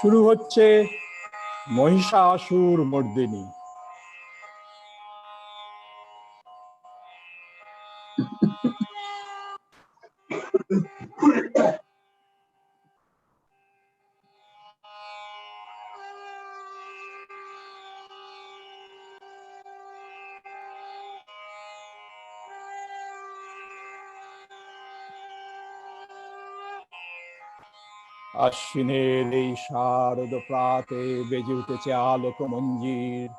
শুরু হচ্ছে মহিষাসুর মর্দিনী। আশ্বিনের এই শারদ প্রাতে বেজে উঠেছে আলোক মঞ্জির।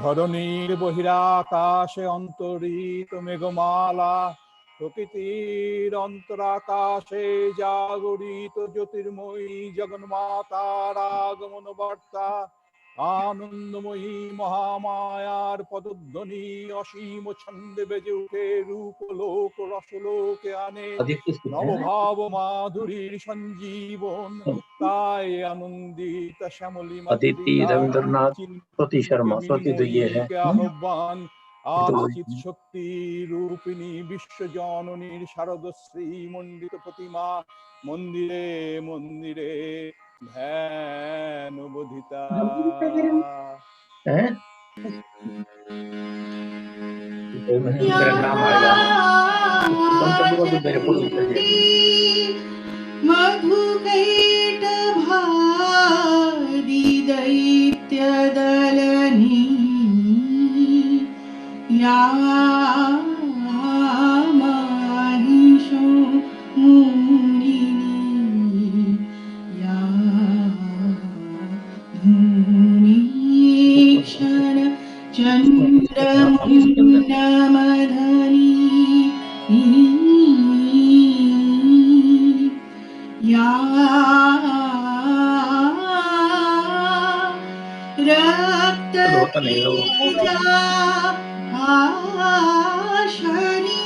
ধরণীর বহিরাকাশে অন্তরিত মেঘমালা, প্রকৃতির অন্তরাকাশে জাগরিত জ্যোতির্ময়ী জগন্মাতার আগমন বার্তা। আনন্দময়ী মহামায়ার পদধ্বনি অসীম ছন্দে বেজে উঠে রূপলোক রসলোকে আনে নবভাব মাধুরীর সঞ্জীবন। তাই আনন্দিত শ্যামলী अदिति रविंद्रनाथ प्रति शर्मा प्रति तो ये है আহ্বান। আচিত শক্তি রূপিণী বিশ্বজননীর শারদশ্রী মণ্ডিত প্রতিমা মন্দিরে মন্দিরে ধ্যান বোধিতা। मेरा नाम आएगा मधुकैटभादि दैत्यदलनी या माहिषो मुनिनी या धूमीक्षण चन्द्रमुण्डमधनी या रक्तबीजा आशनी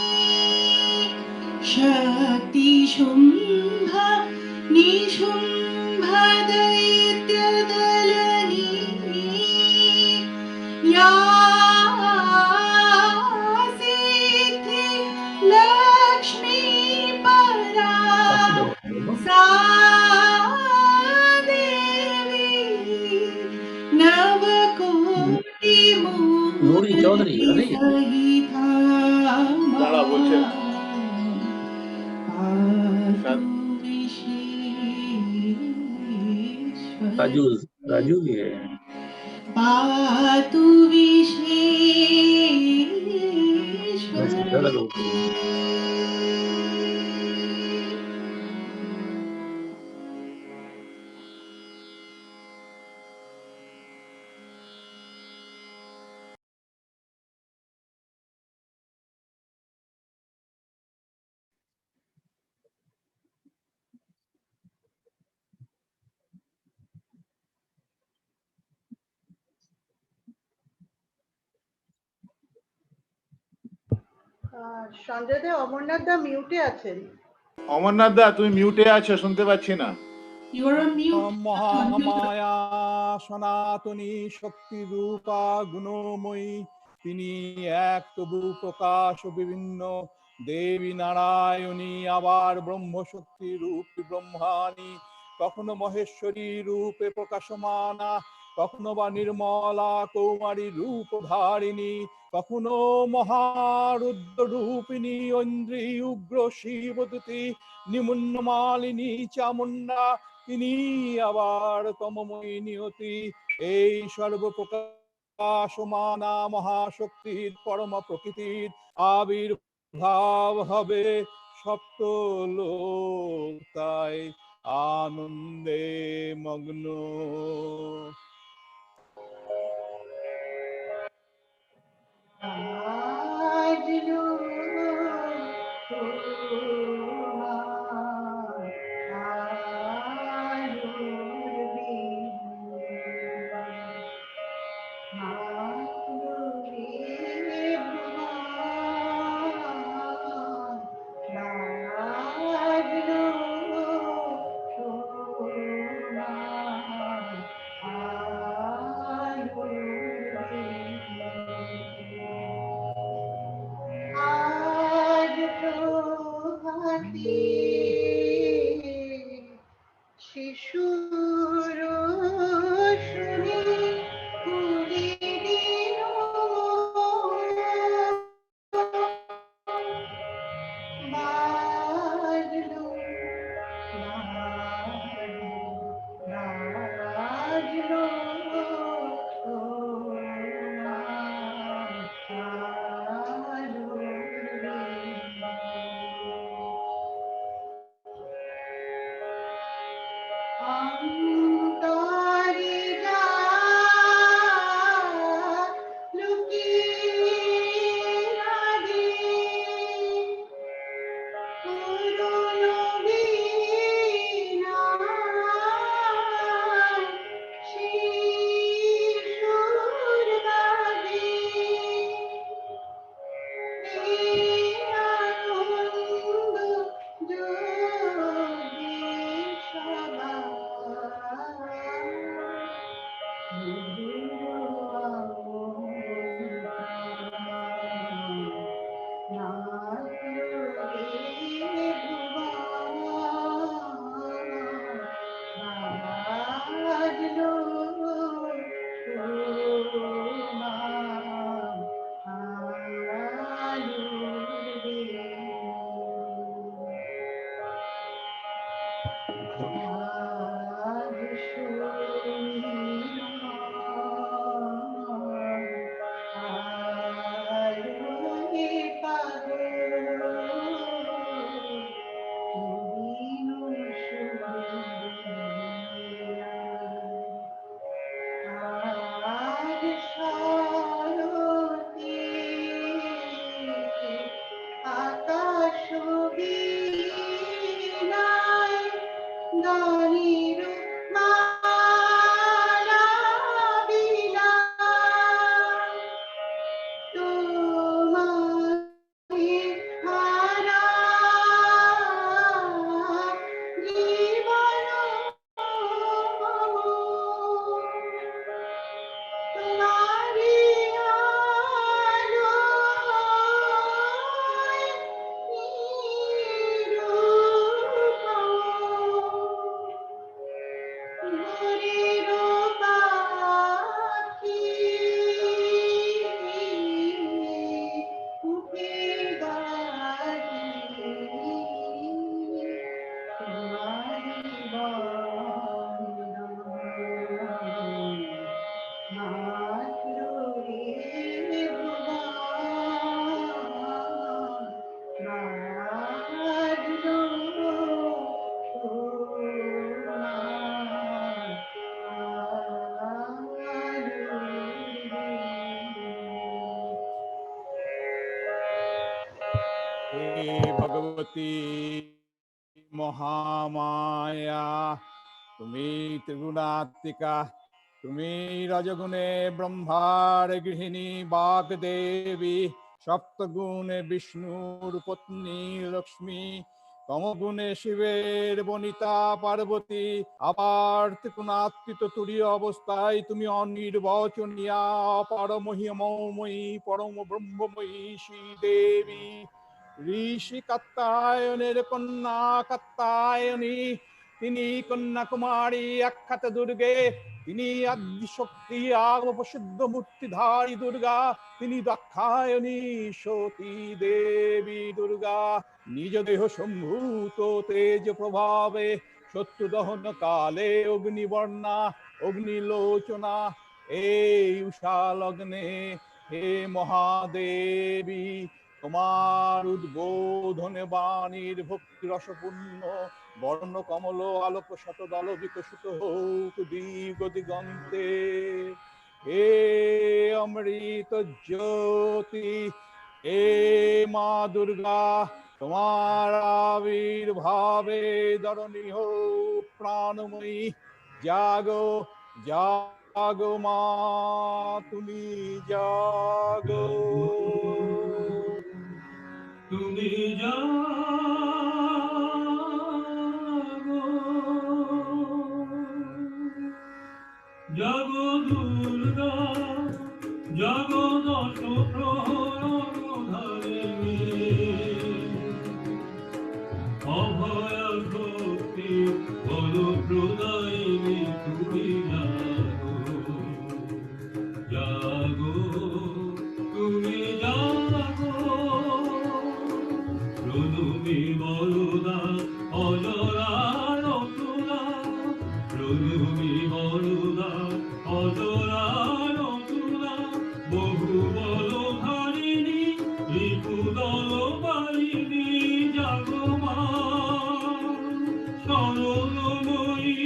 शक्तिशुम्भ निशुम्भ दैत्यदलनी या सिद्धि लक्ष्मी परा सा देवी नवकोटि नूरी चौधरी सहिता राजू भी है पातु विश्वेश्वर সঞ্জয় দা, অমরনাথ দা মিউটে আছেন। অমরনাথ দা তুমি মিউটে আছো, শুনতে পাচ্ছি না। মহামায়া সনাতনী শক্তি রূপা গুণময়ী, তিনি এক তবু প্রকাশ বিভিন্ন দেবী নারায়ণী, আবার ব্রহ্মশক্তি রূপ ব্রহ্মাণী, কখনো মহেশ্বরী রূপে প্রকাশমানা, কখনো বা নির্মলা কৌমারী রূপ ধারিণী, কখনো মহারুদ্র রূপিণী ঐন্দ্রী উগ্র শিবদূতী নিমুন্ন মালিনী চামুন্ডা, তিনি আবার তমময়ী নিয়তি। এই সর্বপ্রকাশমানা মহাশক্তির পরম প্রকৃতির আবির্ভাব হবে সপ্তলোক, তাই আনন্দে মগ্ন। শিশুর অন্তরে যা লুকিয়ে রাধে পুরনো বীণায় শিশুর গানে এই আনন্দ যোগে আকাশ বীণায় গানের মালা বিলায় তোমায় হারায় জীবন তোমারি আলোয় নিরূপম ভোরের পাখি উঠে গাহি তোমারি বন্দন মাতৃ হে ভগবতী মহামায়া, তুমি ত্রিগুণাত্মিকা, তুমি রজগুণে ব্রহ্মার গৃহিণী বাগদেবী, সপ্তগুণে বিষ্ণুর পত্নী লক্ষ্মী, তমগুণে শিবের বনিতা পার্বতী, আবার ত্রিগুণাত্মিত তুরীয় অবস্থায় তুমি অনির্বচনীয়া পরমহিমময়ী পরম ব্রহ্মময়ী শ্রীদেবী। ঋষি কাত্যায়নের কন্যা কাত্যায়নী, তিনি কন্যাকুমারী আখ্যাত দুর্গে, তিনি আদিশক্তি প্রসিদ্ধ মূর্তিধারী দুর্গা, তিনি দাক্ষায়ণী সতী দেবী দুর্গা। নিজ দেহ সম্ভূত তেজ প্রভাবে শত্রু দহন কালে অগ্নিবর্ণা অগ্নিলোচনা, এই উষা লগ্নে হে মহাদেবী, তোমার উদ্বোধনে বাণীর ভক্তি রসপূর্ণ বর্ণ কমল আলোক শতদল বিকশিত হোক দিগ দিগন্তে। হে অমৃত জ্যোতি, হে মা দুর্গা, তোমার আবির্ভাবে ধরণী হোক প্রাণময়ী। জাগো জাগো মা, তুমি জাগো। তুমি জাগো, জাগো দুর্গা, জাগো দশ প্রহরধারিণী, অভয়া শক্তি বলপ্রদায়িনী, তুমি জাগো, জাগো, তুমি জাগো। প্রণমী বরদা অজরা রতুলা, প্রণমী বরদা অজরা রতুলা, বহু বল ধারিণী রিপুদল পালিনী, জাগো মা সরলময়ী।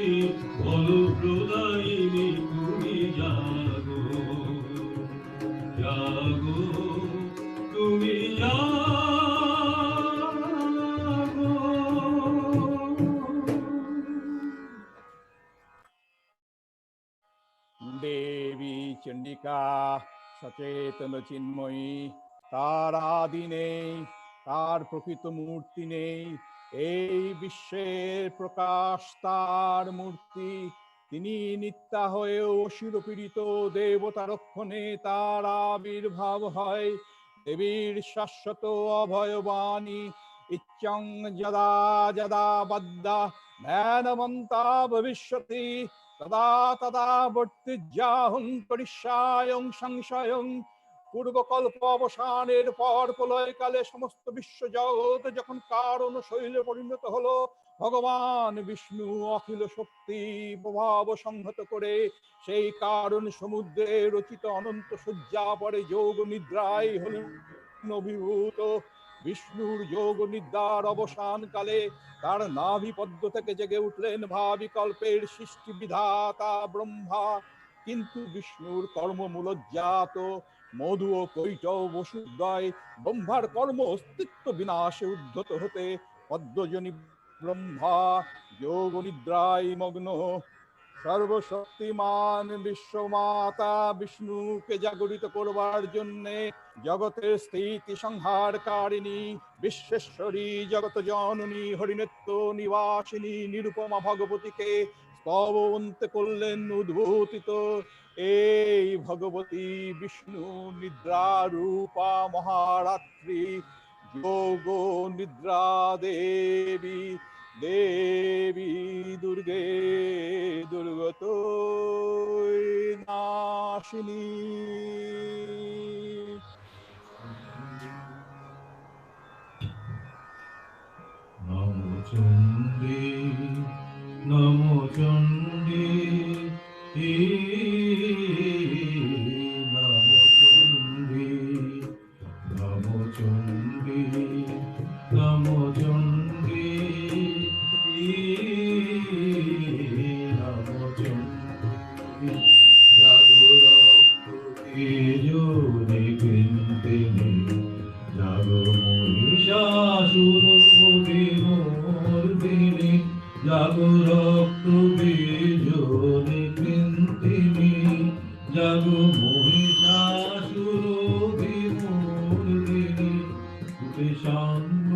শক্তি বল প্রদায়িনী তুমি জাগো জাগো তুমি জাগো। দেবী চণ্ডিকা সচেতন চিন্ময়ী, তার আদি নেই, তার প্রকৃত মূর্তি নেই, এই বিশ্বের প্রকাশ তার মূর্তি। তিনি নিত্যা হয়েও শিরপীড়িত দেবতা রক্ষণে তার আবির্ভাব হয়। দেবীর শাশ্বত অভয়বাণী ইচ্ছং যদা যদা বদ্দা ধ্যানবন্তা ভবিষ্যতি তদা তদা বর্তিজ্যাহং করিষ্যায়ং সংশয়ং। পূর্বকল্প অবসানের পর প্রলয়কালে সমস্ত বিশ্ব জগৎ যখন কারণ শৈলে পরিণত হলো, ভগবান বিষ্ণু অখিল শক্তি প্রভাব সংহত করে সেই কারণ সমুদ্রে রচিত অনন্ত শয্যা পরে যোগ নিদ্রায় হলেন অভিভূত। বিষ্ণুর যোগ নিদ্রার অবসান কালে তার নাভি পদ্ম থেকে জেগে উঠলেন ভাবিকল্পের সৃষ্টি বিধাতা ব্রহ্মা। কিন্তু বিষ্ণুর কর্মমূলজাত মধু ও কৈটব বসুদ্বয় ব্রহ্মার কর্ম অস্তিত্ব বিনাশে উদ্ধত হতে পদ্মজনী ব্রহ্মা যোগ নিদ্রায় মগ্ন। সর্বশক্তিমান বিশ্বমাতা বিষ্ণুকে জাগরিত করবার জন্যে জগতের স্থিতি সংহারকারিণী বিশ্বেশ্বরী জগত জননী হরিনেত্র নিবাসিনী নিরুপমা ভগবতীকে স্তবন্ত করলেন উদ্ভূতিত। এই ভগবতী বিষ্ণু নিদ্রা রূপা মহারাত্রি যোগ নিদ্রা দেবী দেবী দুর্গে দুর্গত নাশিনী। নমো চণ্ডী নমো চণ্ডী নমো চণ্ডী নমো চণ্ডী নমো চণ্ডী নমো চণ্ডী। জাগরক্তি যোনি কৃন্তিনি জাগো মহিষাসুর বিমর্দিনী জাগো রক্ত বীজনি কৃন্তিনি জাগো মহিষাসুর বিমর্দিনী শান্ত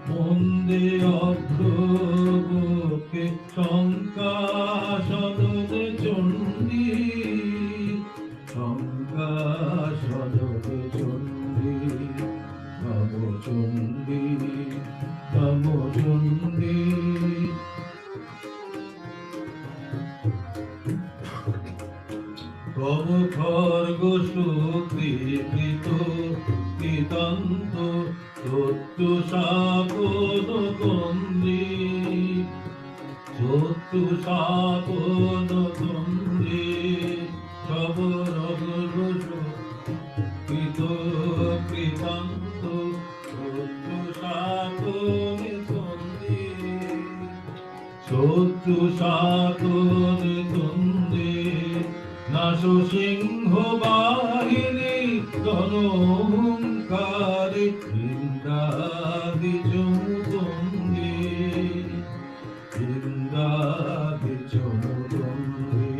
মন্দে অভ্রকে শঙ্কাসদনে চণ্ডী শঙ্কাসদনে চণ্ডী নমো চণ্ডী নমো চণ্ডী। তব খর্গ সুকৃত কৃতান্ত সত্য সাপদ তন্দ্রী সত্য সাপদ তন্দ্রী সব রঘুষ কৃত কৃতান্ত সত্য সাপদ তন্দ্রী সত্য সাপদ তন্দ্রী নাশ সিংহ বাহিনী গণহংকারে বৃন্দাদি চমুদণ্ডী বৃন্দাদি চমুদণ্ডী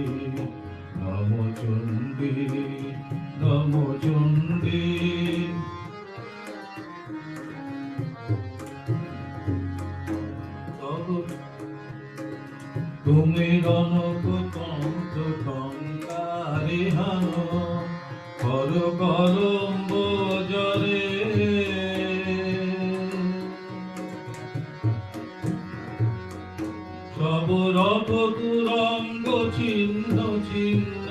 নমো চণ্ডী নমো চণ্ডী। তুমি গণতন্ত্র টঙ্কারে হানো কর কলম্ব জরে সব রথ তুরঙ্গ ছিন্ন ছিন্ন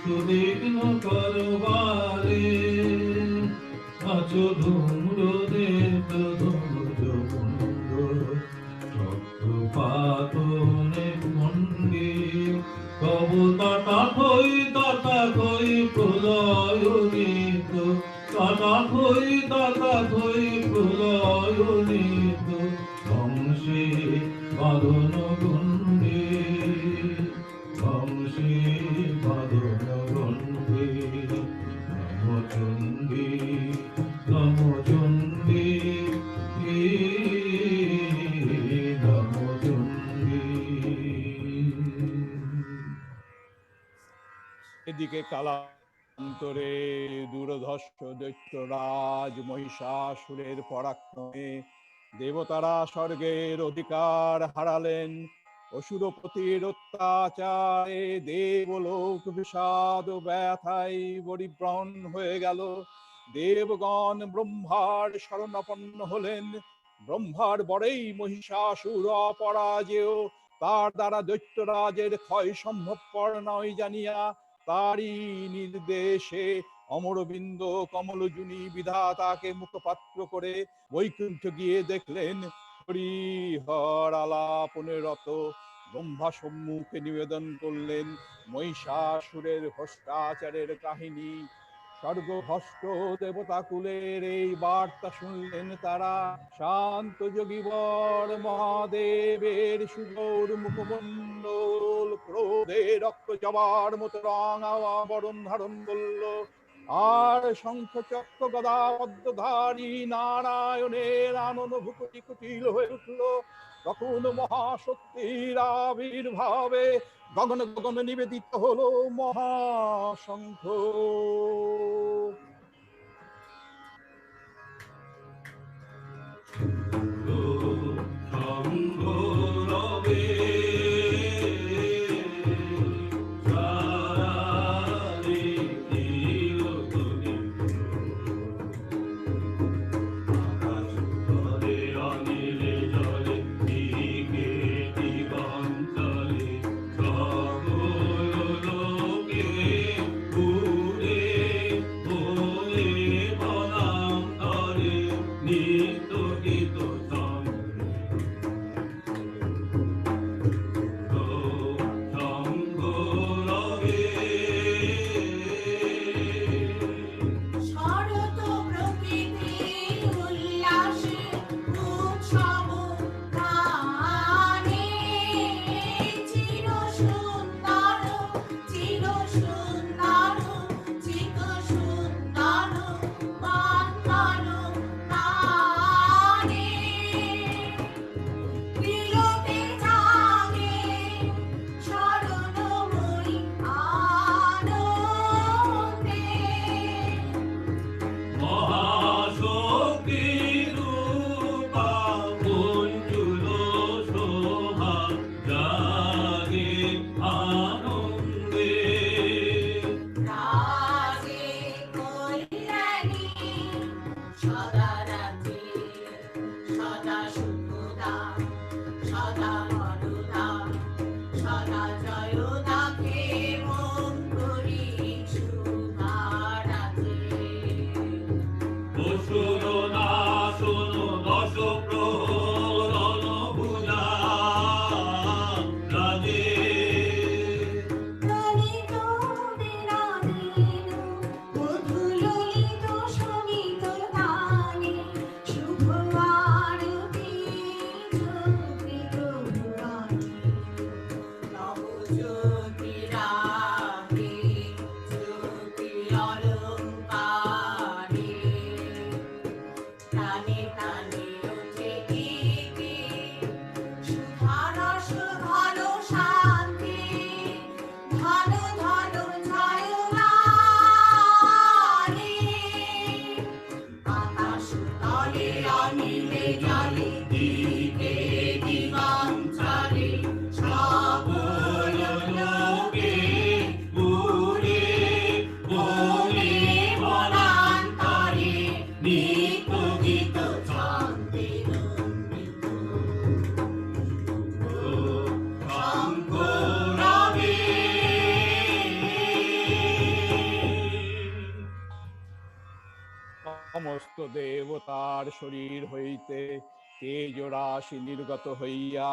সুদীর্ণ করবারে আছো ধূম্র দেব পাতনে মন্ডি তব তথা কই প্রলয় নিত তথা কই প্রলয় নিত ধ্বংসে বাঁধন গণ্ডে বংশী বাঁধন গণ্ডে নমচণ্ডী নমচণ্ডী নমচণ্ডী। এদিকে কালান্তরে দূরধর্ষ দৈত্যরাজ মহিষাসুরের পরাক্রমে দেবতারা স্বর্গের অধিকার হারালেন। অসুরপতির অত্যাচারে দেবলোক বিষাদ ও ব্যথায় পরিব্রণ হয়ে গেল। দেবগণ ব্রহ্মার শরণাপন্ন হলেন। ব্রহ্মার বরেই মহিষাসুর অপরাজেয়, তার দ্বারা দৈত্যরাজের ক্ষয় সম্ভবপর নয় জানিয়া তারই নির্দেশে অমরবিন্দ কমলজুনি বিধাতাকে মুখপাত্র করে বৈকুণ্ঠ গিয়ে দেখলেন হরিহর আলাপনে রত। ব্রহ্মা সম্মুখে নিবেদন করলেন মহিষাসুরের ভ্রষ্টাচারের কাহিনী। স্বর্গভ্রষ্ট দেবতাকুলের এই বার্তা শুনলেন তারা। শান্ত যোগীবর মহাদেবের সুগৌর মুখমণ্ডল ক্রোধে রক্ত জবার মতো রং আবরণ ধারণ করল। আর শঙ্খ চক্র গদা পদ্মধারী নারায়ণের আনন ভুকুটি কুটিল হয়ে উঠল। তখন মহাশক্তির আবির্ভাবে গগন গগন নিবেদিত হলো মহাশঙ্খ। সমস্ত দেবতার শরীর হইতে তেজ রাশি নির্গত হইয়া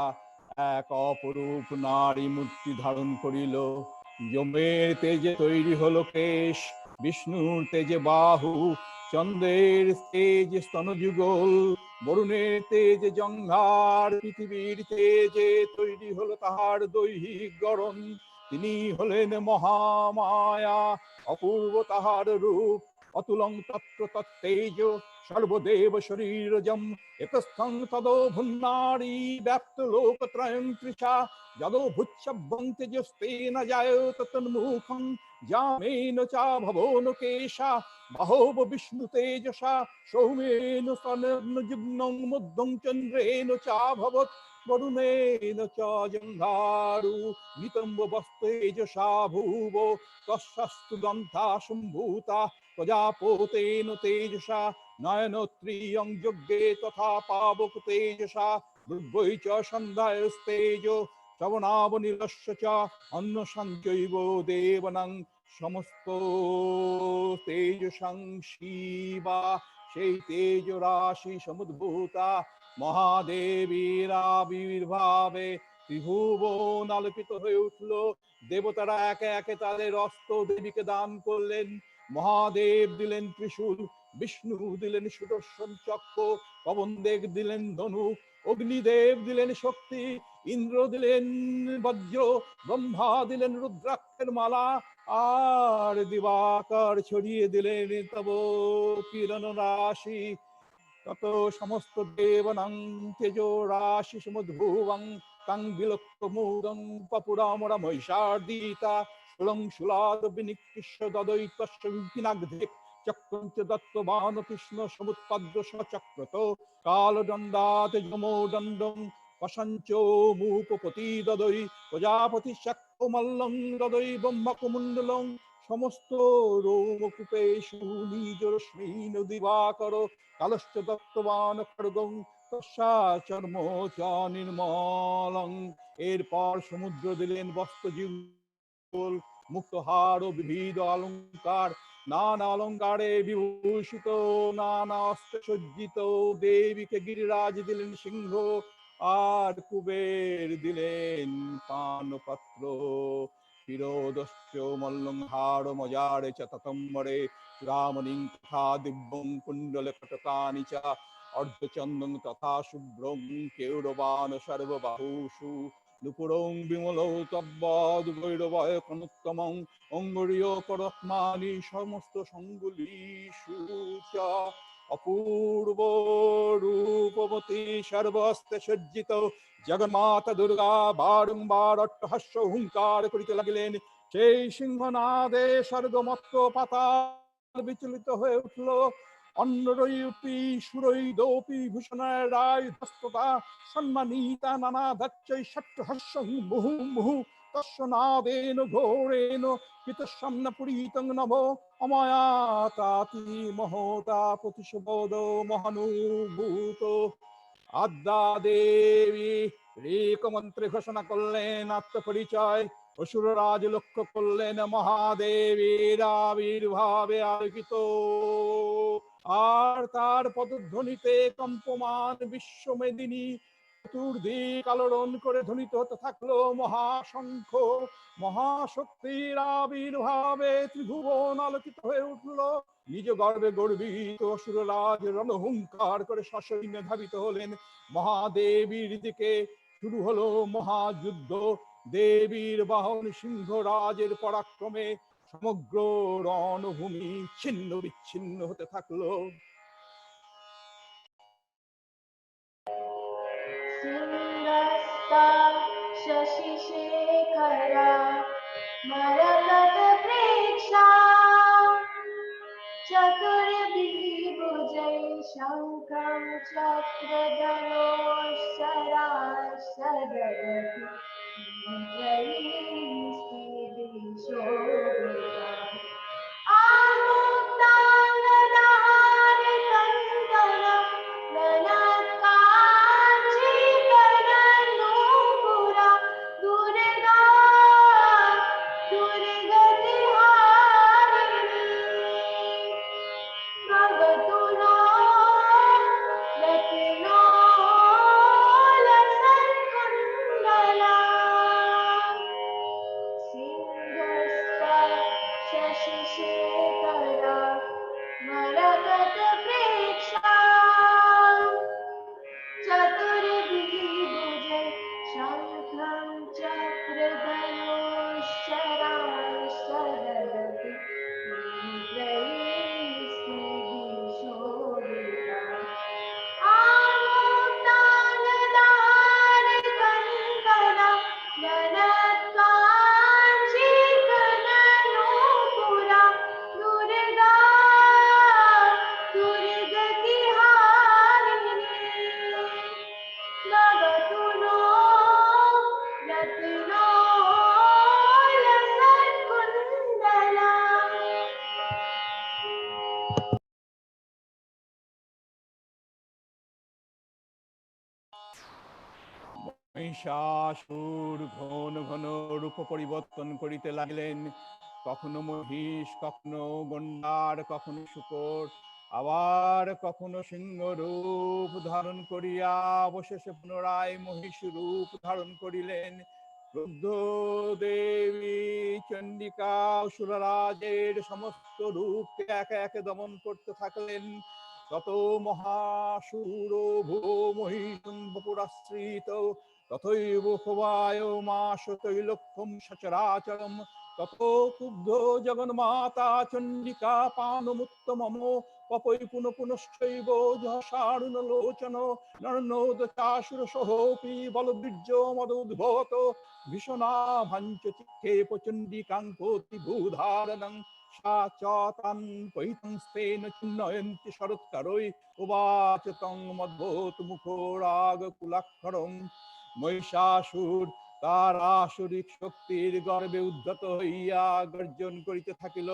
এক অপরূপ নারী মূর্তি ধারণ করিল। যমের তেজে তৈরি হলো কেশ, বিষ্ণুর তেজে বাহু, চন্দ্রের তেজ স্তনযুগল, বরুণের তেজ জঙ্ঘার, পৃথিবীর তেজে তৈরি হলো তাহার দৈহিক গড়ন। তিনি হলেন মহামায়া, অপূর্ব তাহার রূপ, অতুলং তত্র তত্তেজ, সর্বদেব শরীরজম, একস্থং তদো ভুন্নারী ব্যাপ্ত লোকত্রয়ং তৃষা, যদো ভুচ্ছব্বং তেজস্তেন জায়ত তন্মুখং, যামেন চা ভবন কেশা, বাহব বিষ্ণু তেজসা, সৌমেন স্তনযুগ্নং মধ্যং চন্দ্রেণ চাভবৎ, বরুণেন চ জঙ্ঘারু নিতম্ব বস্তেজসা ভুব, তস্যাস্তু দন্তা সম্ভূতা প্রজাপতেন তেজসা, নয়নত্রিয়ং যজ্ঞে তথা পাবক তেজসা, দুর্বৈ চ সন্ধ্যায়স্তেজ, শ্রবণাবনীলস্য চ অন্ন সঞ্চৈব দেবনাং, সমস্ত তেজসং শিবা, সেই তেজ রাশি সমুদ্ভূতা মহাদেবীর আবির্ভাবে ত্রিভুবন আলোকিত হয়ে উঠল। দেবতারা একে একে তাদের অস্ত্র দেবীকে দান করলেন। মহাদেব দিলেন ত্রিশূল, বিষ্ণু দিলেন সুদর্শন চক্র, পবনদেব দিলেন ধনুক, অগ্নিদেব দিলেন শক্তি, ইন্দ্র দিলেন বজ্র, ব্রহ্মা দিলেন রুদ্রাক্ষের মালা, আর দিবাকর ছড়িয়ে দিলেন তব কিরণ রাশি। তত সমস্ত দেবনাং তেজো রাশি সমুদ্ভুবং, তাং বিলক্ষ মুদং পপুরামরা মহিষার্দিতা, সুলং সুলাদ বিনিকৃষ্য দদৈতস্য বিপিনাগ্ধে, চক্রঞ্চ দত্তবান কৃষ্ণ সমুৎপদ্য সচক্রত, কালদণ্ডাত যমোদণ্ডং পশঞ্চ মুপপতি দদৈ, প্রজাপতি চক্র মল্লং দদৈ ব্রহ্মকুমণ্ডলং, সমস্ত রোমকূপেষু নিজ রশ্মিন দিবাকর, কালশ্চ দত্তবান খড়গং তস্যা চর্ম চ নির্মলং। এরপর সমুদ্র দিলেন বস্ত্রযুগল, মুক্তহার ও বিবিধ অলঙ্কার, নানা অলঙ্কারে বিভূষিত, নানা অস্ত্র সজ্জিত দেবীকে গিরিরাজ দিলেন সিংহ, আর কুবের দিলেন পানপত্র। শিরোদশ্চ মল্লংহার মজারে চ ততম্বরে, চূড়ামণিং তথা দিব্যং কুণ্ডলে কটকানি চ, অর্ধচন্দং তথা শুভ্রং কেউরবান সর্ববাহুষু, নুপুরং বিমলৌ তব্বদ ভৈরবয় কনুত্তমং, অঙ্গুরীয় পরত্মানি সমস্ত সঙ্গুলীষু চ, অপূর্ব রূপবতী সর্বস্তে সজ্জিত জগন্মাতা দুর্গা বারংবার অট্টহাস্য হুঙ্কার করিতে লাগিলেন। সেই সিংহনাদে স্বর্গমত্ত পাতাল বিচলিত হয়ে উঠল। অন্নরূপী সুরৈ দোপী ভূষণায় রায় ধস্ততা সম্মানিতা নানা ধাচ্চৈ ষট্টহাস্য মুহু মুহু, তস্য নাদেন ঘোরেণ পিতঃসাম্ন পুরীতং নভ, অময়া তাতি মহতা প্রতিশোধ মহানুভূত। আদ্যা দেবী রেকমন্ত্রে ঘোষণা করলেন আত্মপরিচয়, অসুররাজ লক্ষ্য করলেন মহাদেবীর আবির্ভাবে আলোকিত, আর তার পদধ্বনিতে কম্পমান বিশ্বমেদিনী চতুর্দিক আলোড়ন করে ধ্বনিত হতে থাকলো মহাশঙ্খ। মহাশক্তির আবির্ভাবে ত্রিভুবন আলোকিত হয়ে উঠল। নিজ গর্বে গর্বিত অসুররাজ রণহুঙ্কার করে সশরীরে ধাবিত হলেন মহাদেবীর দিকে। শুরু হলো মহাযুদ্ধ। দেবীর বাহন সিংহরাজের পরাক্রমে সমগ্র রণভূমি ছিন্ন বিচ্ছিন্ন হতে থাকলো। सिंहस्ता शशिशेखरा मरकतप्रेक्षा चतुर्भिर्भुजै शङ्खं चक्रधनुश्चराश्चरति मुद्रैस्त्रिदिशोभिता आमुक्ताङ्गदाहारकन्दनं ननत्काञ्चीकरनूपुरा दुर्गा दुर्गतिहारिणी भवतु नो रत्नोलसत्कुण्डला। মহিষাসুর ঘন ঘন রূপ পরিবর্তন করিতে লাগিলেন, কখনো মহিষ, কখনো গন্ডার, কখনো শূকর, আবার কখনো সিংহ রূপ ধারণ করিয়া অবশেষে পুনরায় মহিষ রূপ ধারণ করিলেন। ক্রুদ্ধ দেবী চণ্ডিকা অসুররাজের সমস্ত রূপকে একে একে দমন করতে থাকলেন। তত মহাসুর ভূ মহিষুরাশ্রিত তথৈব খোবায় মাস তৈলক্ষ্যম সচরাচরম তত ক্রুদ্ধ জগন্মাতা চণ্ডিকা পানমুত্তমম পপৈ পুনঃ পুনশ্চৈব যশারুণ লোচন নর্ণোদ চাসুর সহপি বলবীর্য মদোদ্ভবত ভীষণা ভাঞ্চ চিক্ষেপ চণ্ডিকাঙ্কোতি ভূধারণং সা চ তান পৈতংস্তেন চিহ্নয়ন্তি শরৎকারৈ উবাচ তং মদ্ভূত মুখো রাগ কুলাক্ষরং। মহিষাসুর তার আসুরিক শক্তির গর্বে উদ্ধত হইয়া গর্জন করিতে থাকিল।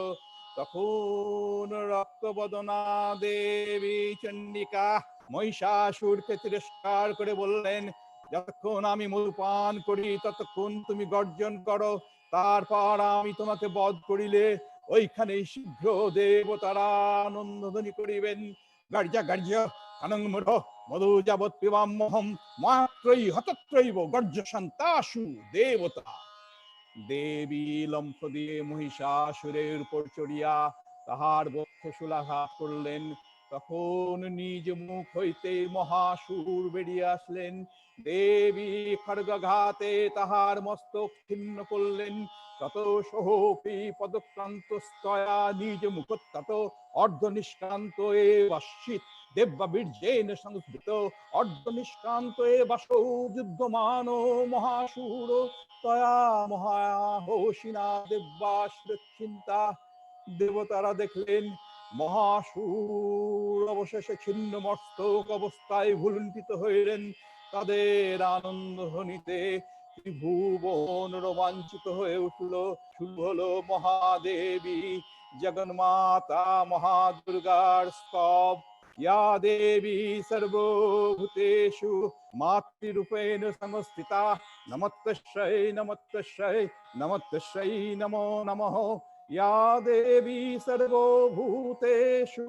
তখন রক্তবদনা দেবী চণ্ডিকা মহিষাসুরকে তিরস্কার করে বললেন, যতক্ষণ আমি মধুপান করি ততক্ষণ তুমি গর্জন করো, তারপর আমি তোমাকে বধ করিলে ওইখানেই শীঘ্র দেবতারা আনন্দধ্বনি করিবেন। গার্য গার্য কানং মূঢ় মধু যাবৎ পিবাম্যহম মাত্রই হতত্রৈব গর্য শান্তাসু দেবতা। দেবী লম্ফ দিয়ে মহিষাসুরের উপর চড়িয়া তাহার বক্ষ শূলাঘাত করলেন। তখন নিজ মুখ হইতে মহাসুর বেরিয়ে আসলেন। দেবী খড়্গাঘাতে তাহার মস্তক ছিন্ন করলেন। তত সোহপি পদক্রান্ত স্তয়া নিজ মুখোত্তত অর্ধ নিষ্ক্রান্ত এ বাসিত দেব্যবীর্যেন সংস্কৃত অর্ধ নিষ্ক্রান্ত এ বাসৌ যুদ্ধমান মহাসুর তয়া মহাহোষিনা দেব্যাশ্রচিন্তা। দেবতারা দেখলেন মহাসুর অবশেষে ছিন্ন মস্তক অবস্থায় ভুলুণ্ঠিত হইলেন। তাদের আনন্দ ধ্বনিতে ত্রিভুবন রোমাঞ্চিত হয়ে উঠল। শুরু হলো মহাদেবী জগন্মাতা মহাদুর্গার স্তব। या देवी सर्वभूतेषु मातृरूपेण संस्थिता नमस्तस्यै नमस्तस्यै नमस्तस्यै नमो नमः। या देवी सर्वभूतेषु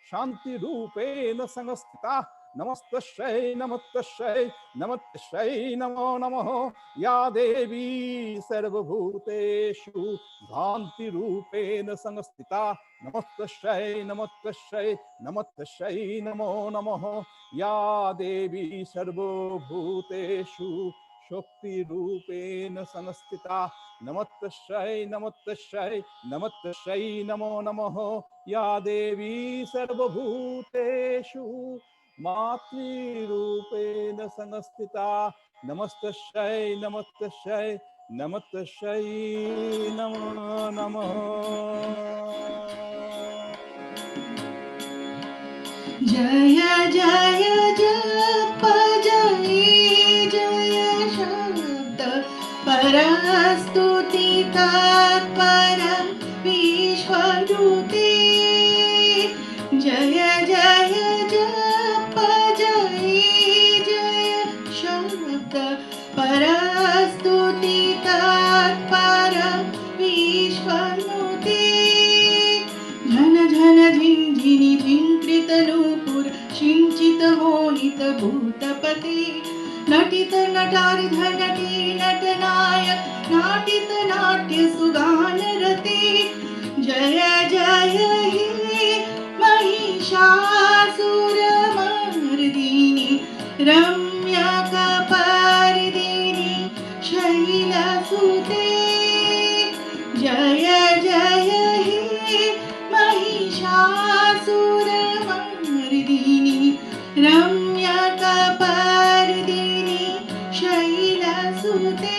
शान्तिरूपेण संस्थिता नमस्तस्यै नमस्तस्यै नमस्तस्यै नमो नमः। या देवी सर्वभूतेषु शान्तिरूपेण संस्थिता नमस्तस्यै नमस्तस्यै नमस्तस्यै नमो नमः। या देवी सर्वभूतेषु शक्तिरूपेण संस्थिता नमस्तस्यै नमस्तस्यै नमस्तस्यै नमो नमः। या देवी सर्वभूतेषु मातृरूपेण संस्थिता नमस्तस्यै नमस्तस्यै नमस्तस्यै नमो नमः। जय जय जप जय जय शब्द परस्तुति तत्पर विश्वरूते। जय जय जप जय जय शब्द परस्तुति तत्पर विश्वरूते। झन झन झिंझिनि झिंकृत नूपुर सिंचित मोहित भूतपते। नटित नटारिध नटी नटनायक नाटित नाट्य सुगान रते। जय जय हे महिषासुरमर्दिनि रम्यकपर्दिनि शैलसुते। जय जय हे महिषासुरमर्दिनि रम्यकपर्दिनि शैलसुते।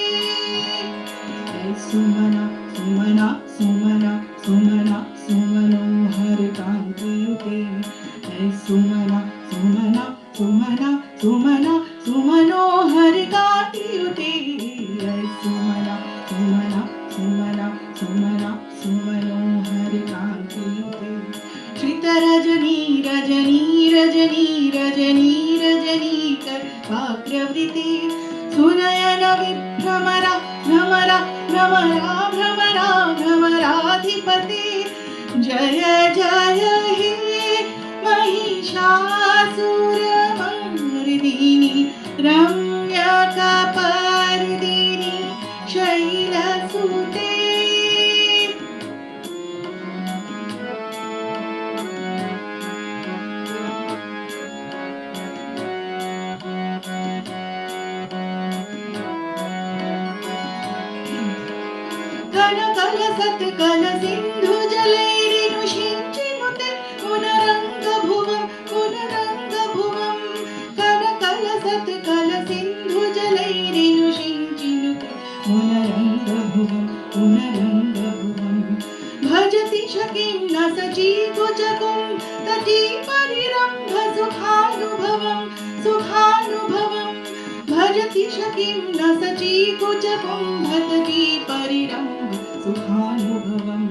सुमना सुमना सुमना सुमना सुमनोहर कान्तियुते। सुमना सुमना सुमना सुमना सुमनोहर कान्तियुते। सुमना सुमना सुमना सुमना सुमनोहर कान्तियुते। श्रितरजनी रजनी रजनी रजनी रजनी कर वाग्रवृते। सुनय नयन विभ्रमरा भ्रमरा भ्रमरा भ्रमरा भ्रमराधिपते जय जय हे महिषासुरमर्दिनी रम्यकपर्दिनी शैलसुते कल सिंधु जलैरिनुषिञ्चिनुते पुनरङ्गभुवं कल सिंधु जलैरिनुषिञ्चिनुते पुनरङ्गभुवं भजति शकीं न सचीकुचकुं तटी परिरम्भ सुखानुभवं भजति शकीं न सचीकुचकुं भजति परिरम्भ सुखानुभवं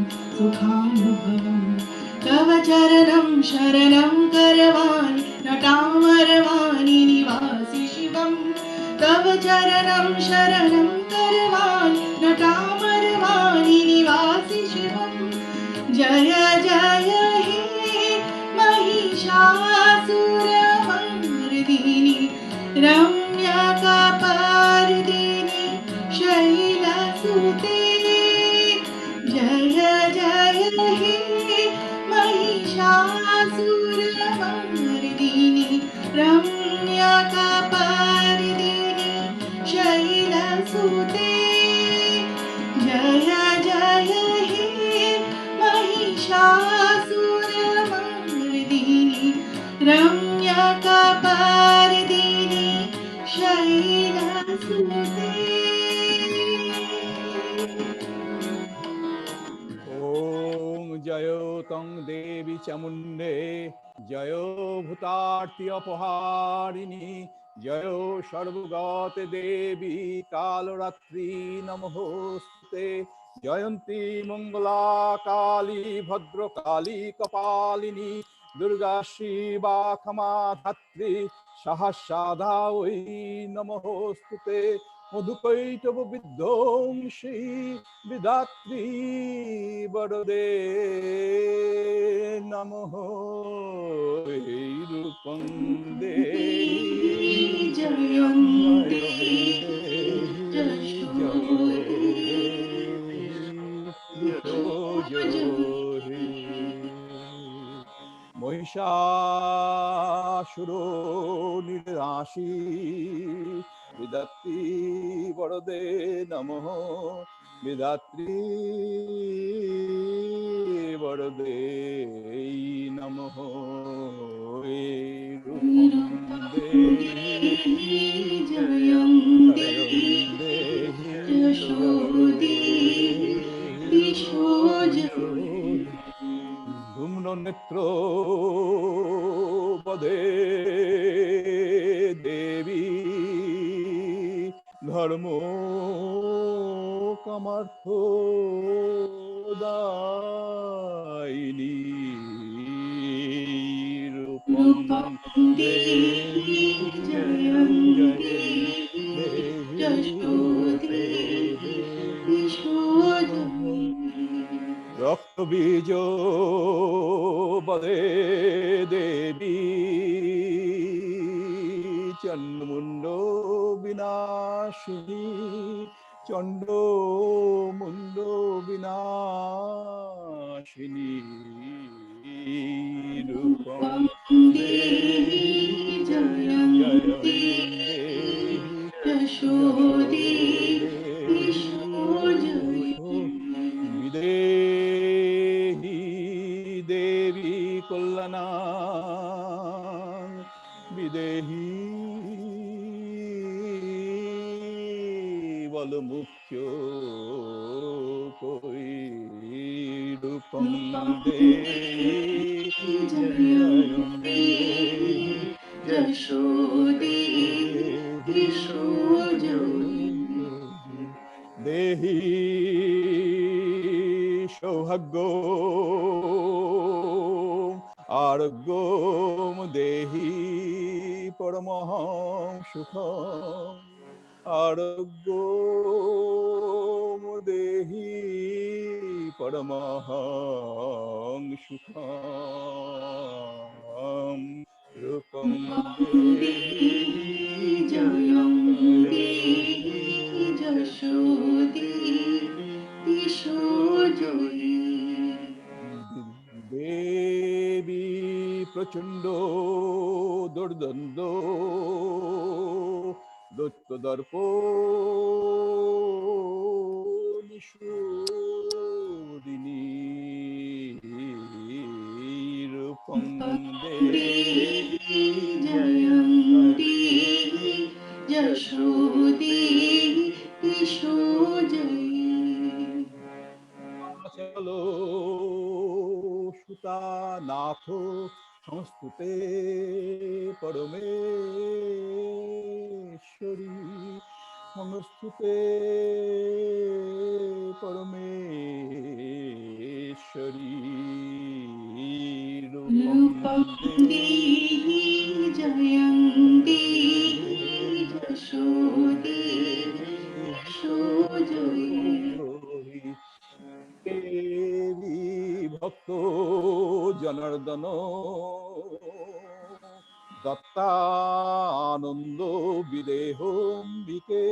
तव चरणं शरणं करवाणि नटामरवाणि निवासि शिवं तव चरणं शरणं करवाणि नटामरवाणि निवासि शिवं जय जय हे महिषासुरमर्दिनी रम्यकपर्दिनी शैलसुते जय जय हे महिषासुरमर्दिनी रम्यकपर्दिनी शैलसुते जय जय हे महिषासुरमर्दिनी रम्यकपर्दिनी शैलसुते ओम जयो तं देवी चामुण्डे जयो भूतार्ति अपहारिणी जयो सर्वगते देवी कालरात्रि नमोस्तुते जयन्ती मंगला काली भद्रकाली कपालिनी दुर्गा शिवा क्षमा धात्री सहस्रधा वै नमोस्तुते मधुकैटव विध्वंसी विधात्री वरदे नमः रूपं देहि जयन्ती महिषासुरो निर्नाशी विधात्री वरदे नमः विधात्री वरदे नमः रूपं देहि जयन्ती धूम्र नेत्रो पदे देवी धर्म कामर्थ दायिनी रूपं देहि जयन्ती रक्त बीज बदे देवी चंडमुंड विनाशिनी चंड मुंड विनाशिनी रूपं देहि जयन्ती विदेहि देवी कल्याणा विदेहि बल मुख्य कोई रूपं देहि जयन्ती देहि सौभाग्य आरोग्यम देहि परमं सुखम् আরোগ্য দেহি পরমহং সুখম রূপং দেহি জয়ং দেহি যশো দিশো জয়ী দেবী প্রচণ্ড দুর্দণ্ড দৈত্যদর্প নিষূদিনী রূপং দেহি জয়ং দেহি যশো দিশো জয়ী চলো সুতা নাথ সংস্তুতে পরমেশ্বরী সংস্তুতে পরমেশ্বরী রূপং দেহি জয়ং দেহি যশো দিশো জয়ী দেবী ভক্ত জনার্দন দত্তানন্দ বিদেহম্বিকে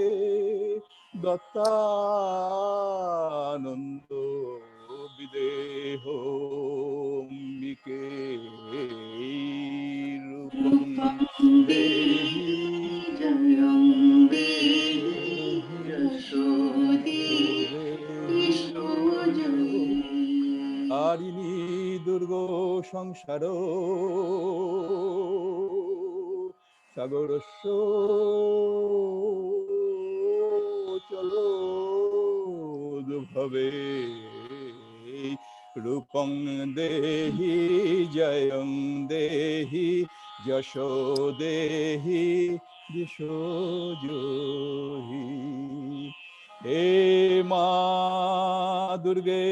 দত্তানন্দ বিদেহম্বিকে রূপং দেহি জয়ং দেহি যশো দিশো জয়ী হারিণী দুর্গ সংসার সাগরস্য চলো দুভবে রূপং দেহি জয়ং দেহি যশো দেহি দিশো জয়ী হে মা দুর্গে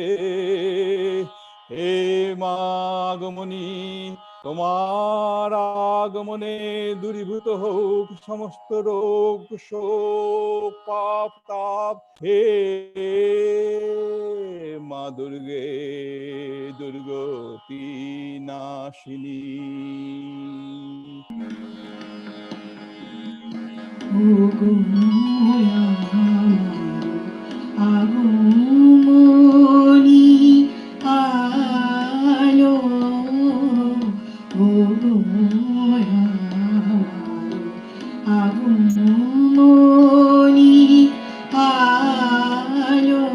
হে মা আগমনী তোমার আগমনে দূরীভূত হোক সমস্ত রোগ শোক পাপ তাপ হে মা দুর্গে দুর্গতি নাশিনী আগমনী আলো আগমনী আলো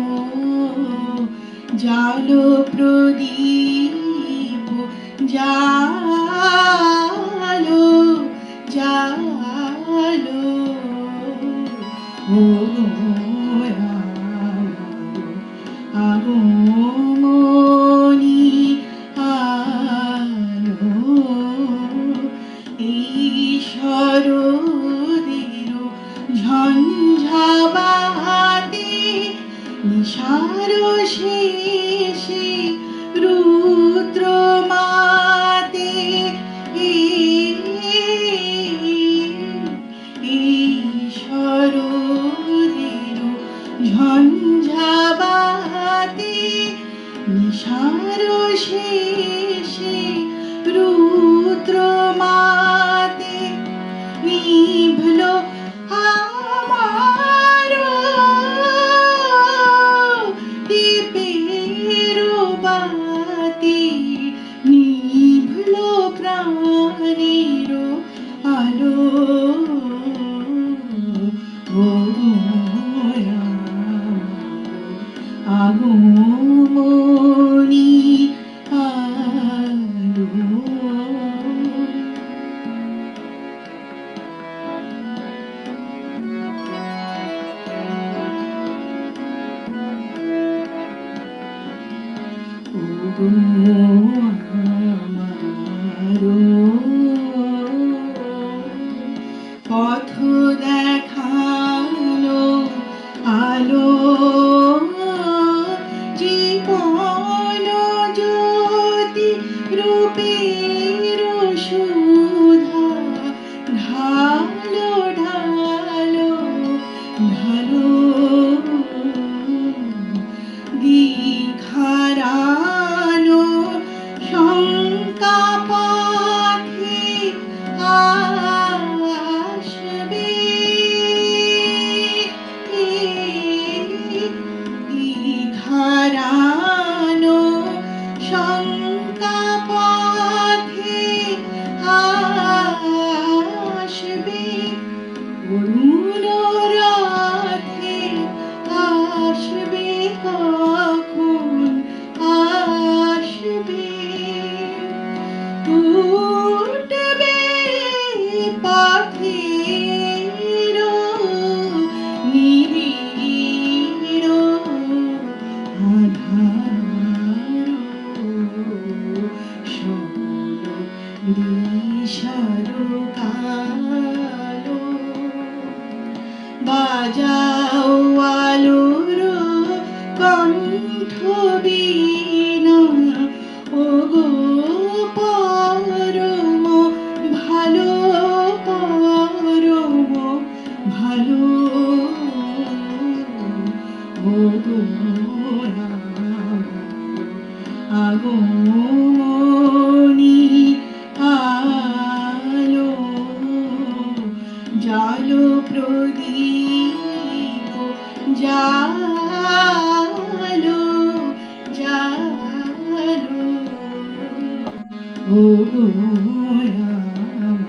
জালো প্রদীপ জালো জালো আগমনী আলো ঈশ্বরদের ঝঞ্ঝাবাতে নিশার শেষে রুদ্র মাতে ঈশ্বরদের ঝঞ্ঝাবাতে নিশার শেষে রুদ্র মাতে নিভল আমার দীপের বাতি নিভল প্রাণের আলো আগমনী আলো পথ দেখালো আলো জীবন জ্যোতি রূপের সুধা ঢালো ঢালো দীঘারানো শঙ্কা পাখি আসবে দীঘারানো শঙ্কা পাখি আসবে অরুণ রাধে আসবে কখন আসবে উঠবে পাখির নিবিড় আধার শোনো দিশার কালো বাজাও আলোর কণ্ঠ বীণা ওগো পরম ভালো পরম ভালো ওগো আগমনী আলো জালো প্রদীপ জালো জালো ও রাম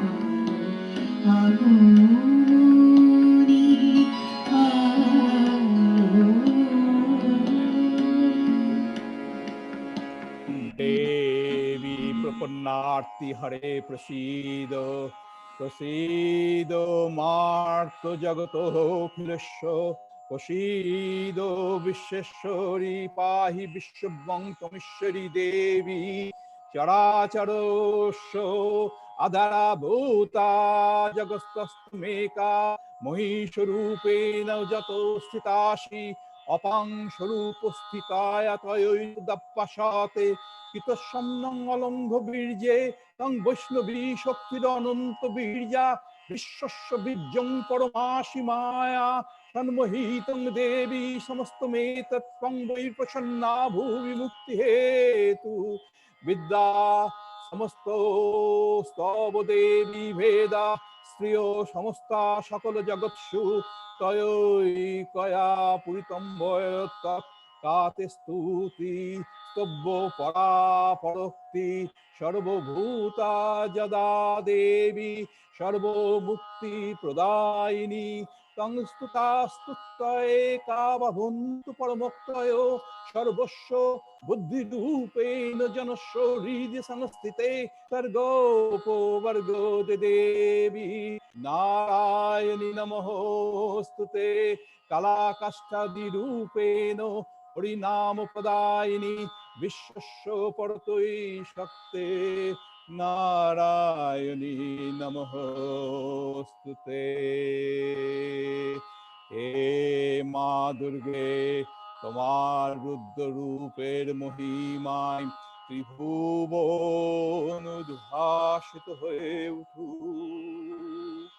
আগমনী আলো দেবী প্রপন্নার্তি হরে প্রসীদ প্রসীদ মার্ত জগত অখিলেশ্ব প্রসীদ বিশ্বেশ্বরী পাহি বিশ্ববং তমীশ্বরী দেবী চরাচরস্য আধারা ভূতা জগস্তমেকা মহিষরূপেণ যত স্থিতাসি অপাং স্বরূপস্থিতায় তয়োদপ্পাশাতে কিতসন্নং অলঙ্ঘ বীর্যে তং বৈষ্ণবী শক্তির অনন্ত বীর্যা বিশ্বস্য বীর্যং পরমাসি মায়া সন্মোহিতং দেবী সমস্তমেতত্ত্বং বৈ প্রসন্না ভুবি মুক্তি হেতু বিদ্যা সমস্ত স্তব দেবী ভেদা স্ত্রিয় সমস্তা সকল জগৎসু তয়ৈকয়া পুরিতম্বয়ত কাতে স্তুতি স্তব্য পরা পরোক্তি সর্বভূতা যদা দেবী সর্বমুক্তি প্রদায়িনী তং স্তুতাস্তুত্যেকা ভবন্তু পরমোক্তয় সর্বস্ব বুদ্ধিরূপেণ জনস্য হৃদয় সংস্থিতে সর্গোপবর্গো দেবী নারায়ণী নমস্তুতে কালাকাষ্ঠাদিরূপেণ হরিনাম প্রদায়িনী বিশ্বস্য পরতৈ শক্তে নারায়ণী নমস্তুতে। হে মা দুর্গে, তোমার রুদ্র রূপের মহিমায় ত্রিভুবন উদ্ভাসিত হয়ে উঠুক।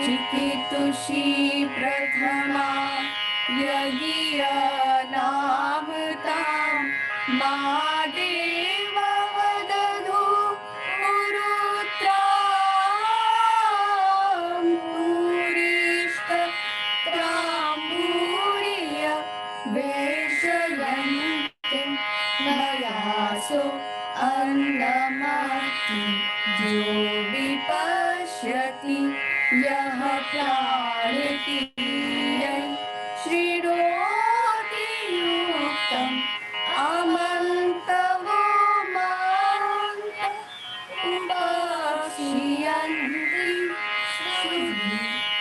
चिकितुषी प्रथमा यज्ञनाभतां मा देव वदतु पुरुत्रां पुरिष्टत्रां वेशयन्तीं मयासो अन्नमर्ति जो विपश्यति यः प्राणितीयै शृणोति युक्तम् अमन्तवो मान्त उपक्षियन्ति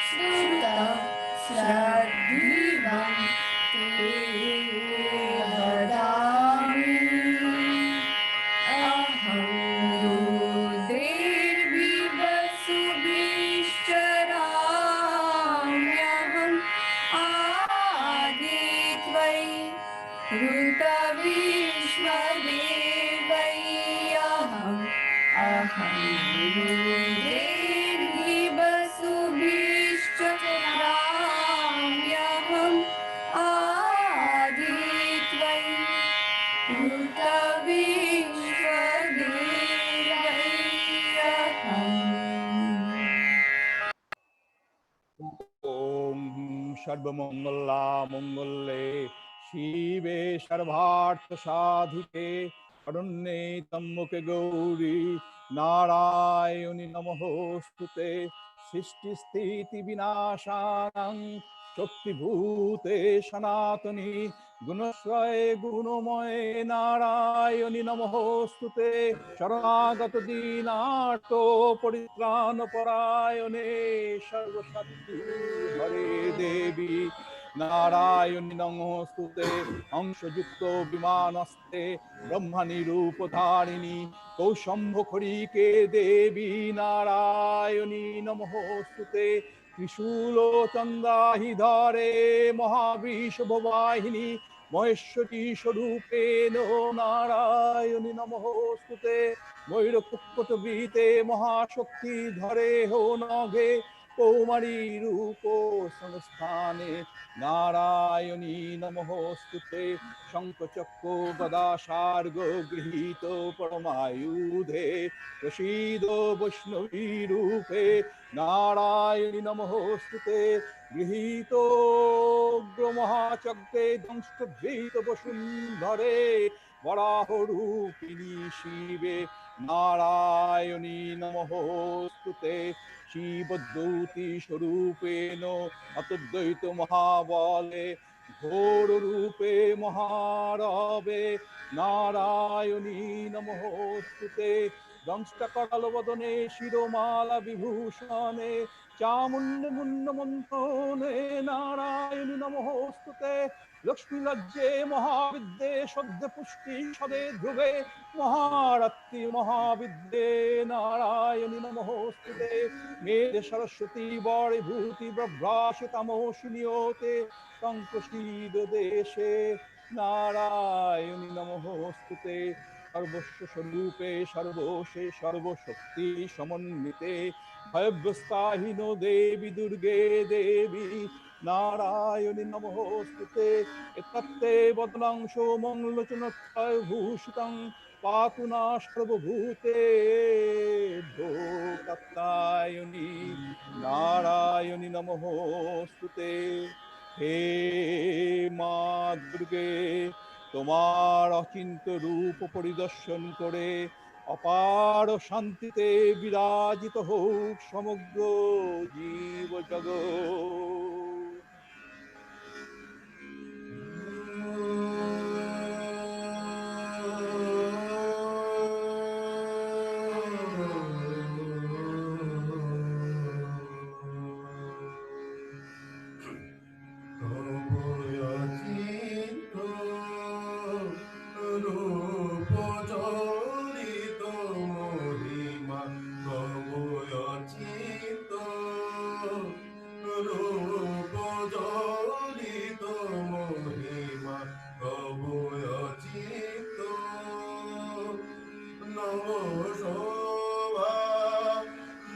श्रुतं श्रद्धीवं ते वदामि अहं रुद्रेर्विवसुभिश्चराम्यहम् आदित्वै ऋतविश्वदेवैर्यहम् अहं रुद्रेर्विवसुभिश्चराम्यहम् आदित्वै ओम सर्वमंगला मंगले शिवे सर्वार्थ साधिके शरण्ये त्र्यंबके गौरी नारायणि नमोस्तुते सृष्टि स्थिति विनाशानं शक्तिभूते सनातनी गुणश्रये गुणमये नारायणि नमोस्तुते शरणागत दीनार्तो परित्राण परायणे सर्वशक्ति हरे देवी नारायणि नमोस्तुते अंशयुक्त विमानस्ते ब्रह्मणि रूपधारिणी कौशंभखरीके देवी नारायणि नमोस्तुते त्रिशूलो चंद्राहिधारे महावृषभवाहिनी महेश्वरी स्वरूपेण नारायणि नमोस्तुते मयूरकुक्कुटवृते महाशक्ति धरे हो नघे कौमारी रूप संस्थाने नारायणी नमोस्तुते शंखचक्र गदाशार्ग गृहीत परमायुधे प्रसीद वैष्णवी रूपे नारायणी नमोस्तुते गृहीतोग्रमहाचक्रे दंष्टभीत वसुन्धरे वराहरूपिणी शिवे नारायणी नमोस्तुते शिवद्यूति स्वरूपेण अतद्वैत महाबले घोर रूपे महारवे नारायणी नमोस्तुते दंष्टकरलवदने शिरोमाला विभूषणे चामुण्ड मुण्ड मन्थने नारायणी नमोस्तुते लक्ष्मी लज्जे महाविद्ये शब्द पुष्टि सदे ध्रुवे महारत्ति महाविद्ये नारायणी नमोस्तुते मेध सरस्वती वाणी भूति ब्रभ्राशितमोषिनियोते संकुशीद देशे नारायणी नमोस्तुते सर्वस्व स्वरूपे सर्वोषे सर्वशक्ति समन्विते भयव्यस्ताहिनो देवी दुर्गे देवी नारायणि नमोस्तुते एतत्ते वदनांशो मंगलचनत्रय भूषितं पातु न सर्वभूतेभ्यो कात्यायनी नारायणि नमोस्तुते हे मा दुर्गे তোমার অচিন্ত রূপ পরিদর্শন করে অপার শান্তিতে বিরাজিত হোক সমগ্র জীব জগৎ।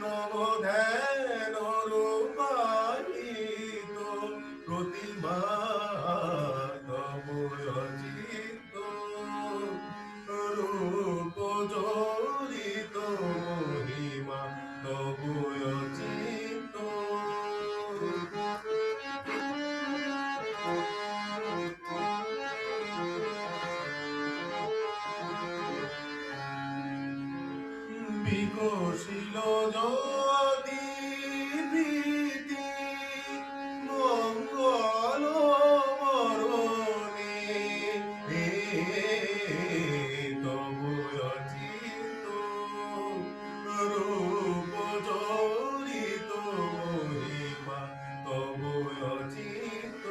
নব ধ্যান রূপ তবু অচিন্ত বিকশিল যদি প্রীতি মঙ্গল মরণে তবু অচিন্ত রূপ জড়িত মহিমা তবু অচিন্ত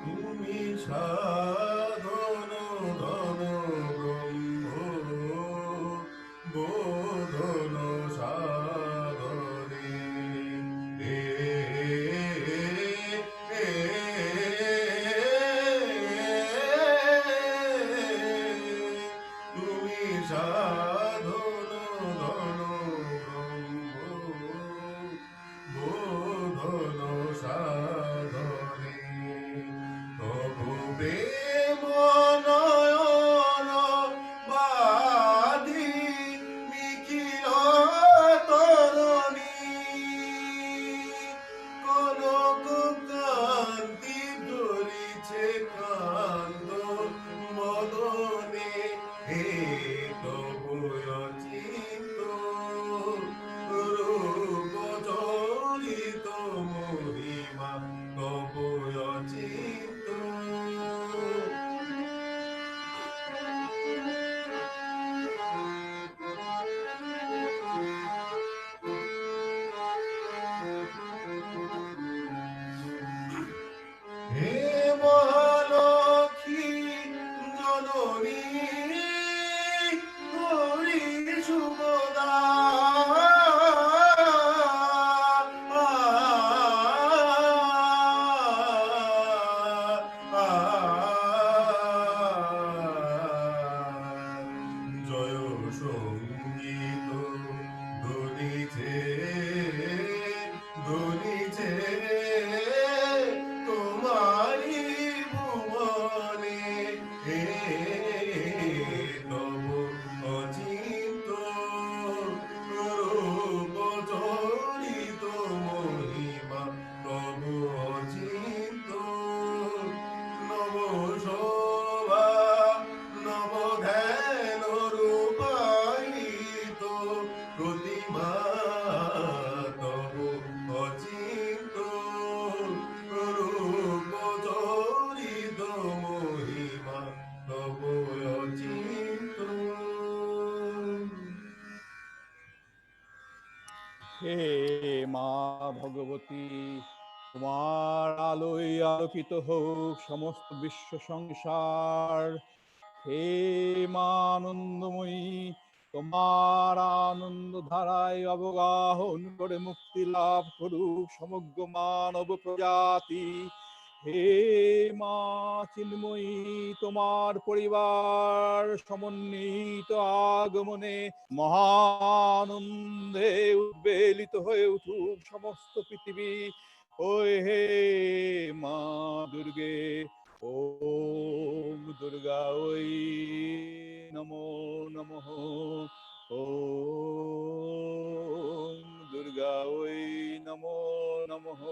তুমি সাধন ধন ব্রহ্ম বোধন সাধনে তুমি সাধন ধন ব্রহ্ম বোধন সাধনে তবু প্রেম নয়ন বাধি নিখিল তরণী কনক কান্তি ধরিছে কান্দ মদনে হে তবু অচিন্ত রূপ জড়িত মহিমা তবু অচিন্ত হে মহালক্ষ্মী জননী হরি শুভদা জয় সঙ্গীত ধ্বনিছে ধ্বনিছে তোমারি ভুবনে হে তব অচিন্ত রূপ জড়িত মহিমা তব অচিন্ত নব শোভা নব ধ্যান রূপায়িত প্রতিমা তব অচিন্ত রূপ জড়িত মহিমা তব অচিন্ত হে মা ভগবতী, তোমার আলোয় আলোকিত হোক সমস্ত বিশ্ব সংসার। হে মা আনন্দময়ী, তোমার আনন্দ ধারায় অবগাহন করে মুক্তি লাভ করুক সমগ্র মানব প্রজাতি। হে মা চিন্ময়ী, তোমার পরিবার সমন্বিত আগমনে মহানন্দে উদ্বেলিত হয়ে উঠুক সমস্ত পৃথিবী। ওই হে মা দুর্গে, ওম দুর্গা ওই নমো নমঃ। ওম দুর্গা ওই নমো নমঃ।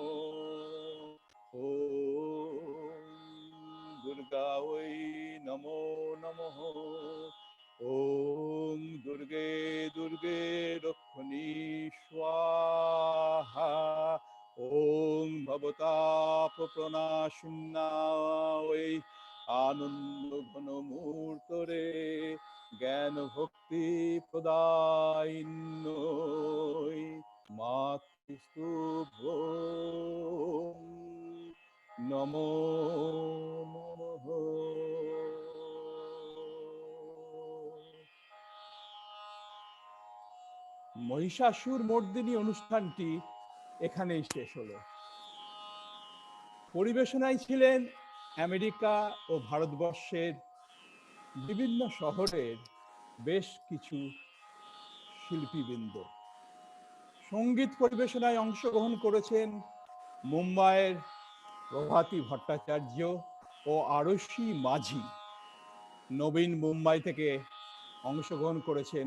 ওম দুর্গা ওই নমো নমঃ। ওম দুর্গে দুর্গে রক্ষণী স্বাহা। ওম ভবতাপ প্রণাশিন্নায় আনন্দ ঘন মূর্তরে জ্ঞান ভক্তি প্রদায়িন্নৈ মাতৃস্তুভ্যং নমো নমঃ। মহিষাসুর মর্দিনী অনুষ্ঠানটি এখানেই শেষ হলো। পরিবেশনায় ছিলেন আমেরিকা ও ভারতবর্ষের বিভিন্ন শহরের বেশ কিছু শিল্পীবৃন্দ। সঙ্গীত পরিবেশনায় অংশগ্রহণ করেছেন মুম্বাইয়ের প্রভাতী ভট্টাচার্য ও আরশি মাঝি। নবীন মুম্বাই থেকে অংশগ্রহণ করেছেন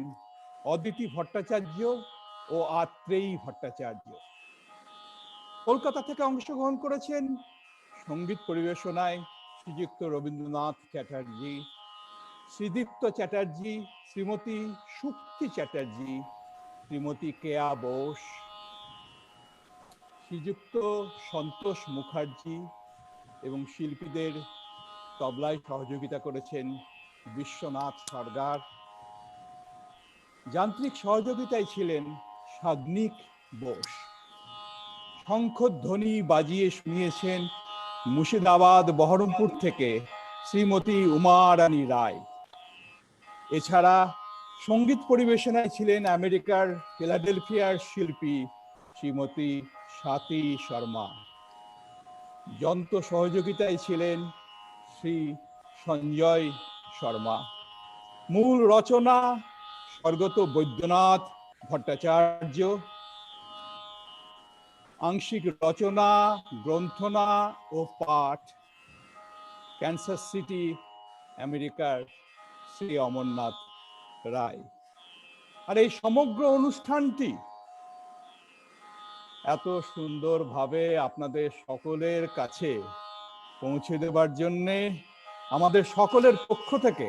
অদিতি ভট্টাচার্য ও আত্রেয়ী ভট্টাচার্য। কলকাতা থেকে অংশগ্রহণ করেছেন সঙ্গীত পরিবেশনায় শ্রীযুক্ত রবীন্দ্রনাথ চ্যাটার্জি, শ্রীদীপ্ত চ্যাটার্জি, শ্রীমতী শুক্তি চ্যাটার্জি, শ্রীমতী কেয়া বোস, শ্রীযুক্ত সন্তোষ মুখার্জি এবং শিল্পীদের তবলায় সহযোগিতা করেছেন বিশ্বনাথ সরকার। যান্ত্রিক সহযোগিতায় ছিলেন সাগ্নিক বোস। শঙ্খধ্বনি বাজিয়ে শুনিয়েছেন মুর্শিদাবাদ বহরমপুর থেকে শ্রীমতী উমা রানী রায়। এছাড়া সঙ্গীত পরিবেশনায় ছিলেন আমেরিকার ফিলাডেলফিয়ার শিল্পী শ্রীমতী স্বাতী শর্মা। যন্ত্র সহযোগিতায় ছিলেন শ্রী সঞ্জয় শর্মা। মূল রচনা স্বর্গত বৈদ্যনাথ ভট্টাচার্য। আংশিক রচনা, গ্রন্থনা ও পাঠ ক্যান্সাস সিটি, আমেরিকার শ্রী অমরনাথ রায়। আর এই সমগ্র অনুষ্ঠানটি এত সুন্দরভাবে আপনাদের সকলের কাছে পৌঁছে দেবার জন্যে আমাদের সকলের পক্ষ থেকে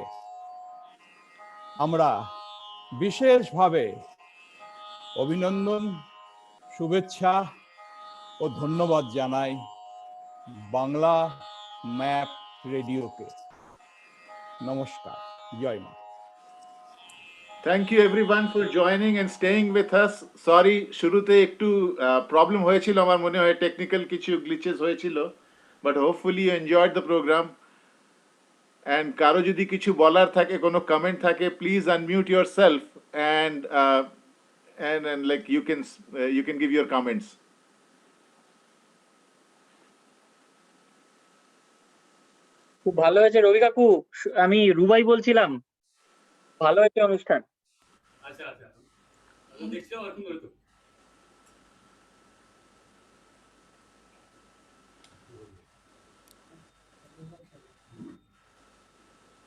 আমরা বিশেষভাবে অভিনন্দন, শুভেচ্ছা ও ধন্যবাদ জানাই বাংলা ম্যাপ রেডিওকে। নমস্কার, জয় মা। Thank you everyone for joining and staying with us. Sorry, শুরুতে একটু প্রবলেম হয়েছিল, আমার মনে হয় টেকনিক্যাল কিছু গ্লিচেস হয়েছিল, but hopefully you enjoyed the program. And কারো যদি কিছু বলার থাকে, কোনো কমেন্ট থাকে, please unmute yourself and like you can give your comments. খুব ভালো হয়েছে রবি কাকু, আমি রুবাই বলছিলাম, ভালো হয়েছে অনুষ্ঠান। আচ্ছা আচ্ছা, দেখছিলাম এখন হয়তো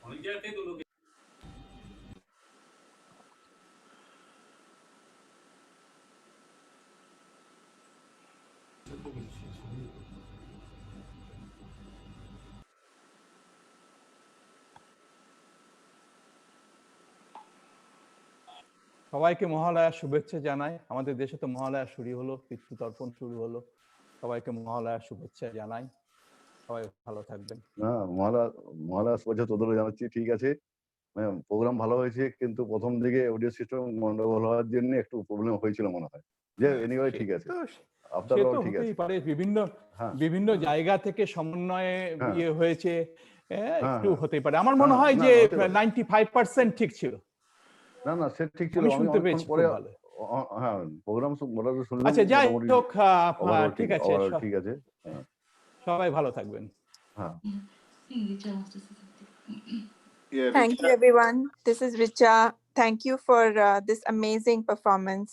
অনেক জায়গাতেই তো লোক সবাইকে মহালয়ার শুভেচ্ছা জানাই। আমাদের দেশে তো মহালয়া শুরু হলো, পিতৃতর্পণ শুরু হলো। সবাইকে মহালয়ার শুভেচ্ছা জানাই। সবাই ভালো থাকবেন। না, মহালয়া শুভেচ্ছা তোদেরও জানাচ্ছি। ঠিক আছে, প্রোগ্রাম ভালো হয়েছে, কিন্তু প্রথম দিকে অডিও সিস্টেম গন্ডগোল হওয়ার জন্য একটু প্রবলেম হয়েছিল মনে হয়। যে এনিওয়ে ঠিক আছে, আপনারও ঠিক আছে। পারে বিভিন্ন জায়গা থেকে সমন্বয়ে ইয়ে হয়েছে, একটু হতেই পারে। আমার মনে হয় যে 95% ঠিক ছিল। না না, সে ঠিক ছিল। আমি শুনতে পেয়েছি পরে ভালো। হ্যাঁ, প্রোগ্রাম মোটামুটি শুনলাম। আচ্ছা, যাই হোক, ঠিক আছে, ঠিক আছে, সবাই ভালো থাকবেন। হ্যাঁ। Thank you, everyone. This is Richa. Thank you for this amazing performance.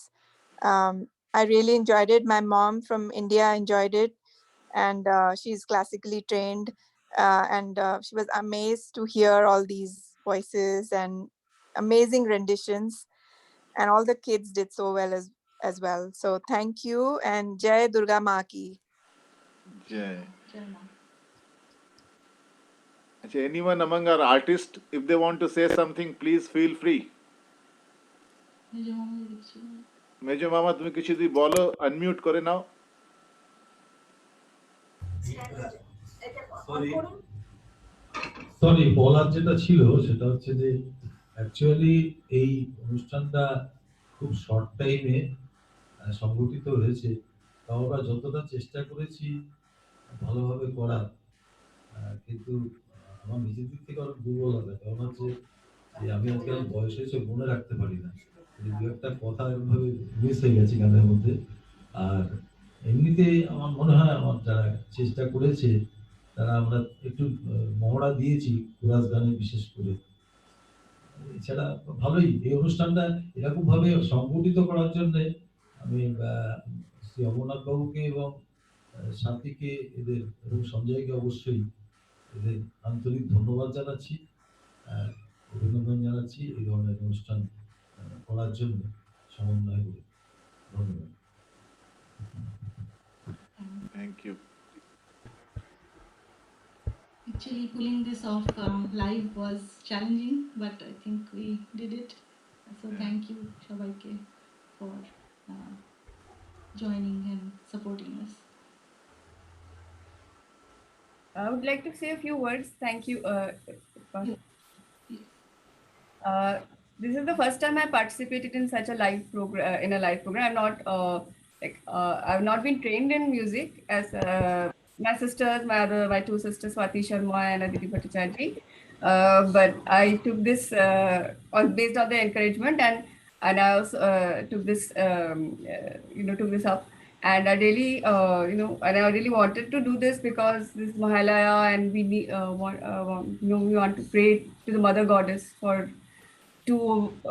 I really enjoyed it. My mom from India enjoyed it, and she's classically trained, and she was amazed to hear all these voices and amazing renditions, and all the kids did so well as well. So thank you, and Jai Durga Ma ki. Jai. Anyone among our artists, if they want to say something, please feel free. মেজো মামা, তুমি কিছু যদি বলো, unmute করে নাও। Sorry, বলার যেটা ছিল সেটা হচ্ছে যে অ্যাকচুয়ালি এই অনুষ্ঠানটা খুব শর্ট টাইমে সংগঠিত হয়েছে। তাও আমরা যতটা চেষ্টা করেছি ভালোভাবে করার, কিন্তু আমার নিজের দিক থেকে অনেক দুর্বল হবে। কারণ হচ্ছে যে আমি আজকে বয়স হয়েছে, মনে রাখতে পারি না, দু একটা কথা এরকমভাবে মিস হয়ে গেছে গানের মধ্যে। আর এমনিতে আমার মনে হয় আমার যারা চেষ্টা করেছে তারা আমরা একটু মহড়া দিয়েছি কোরাস গানে বিশেষ করে। এছাড়া ভালোই এই অনুষ্ঠানটা এরকম ভাবে সংগঠিত করার জন্য আমি শ্রী অমরনাথ বাবুকে এবং শান্তিকে এদের এবং সঞ্জয়কে অবশ্যই এদের আন্তরিক ধন্যবাদ জানাচ্ছি, অভিনন্দন জানাচ্ছি এই ধরনের অনুষ্ঠান করার জন্য সমন্বয় করে। ধন্যবাদ। Thank you. Actually, pulling this off live was challenging, but I think we did it. So thank you, Shabaike, for joining and supporting us. I would like to say a few words. Thank you. This is the first time I participated in such a live program. I'm not I've not been trained in music as my sisters, my two sisters, Swati Sharma and Aditi Bhattacharya. But I took this based on their encouragement, and I also took this took this up. And I really, and I really wanted to do this because this Mahalaya, and we need, we want to pray to the Mother Goddess to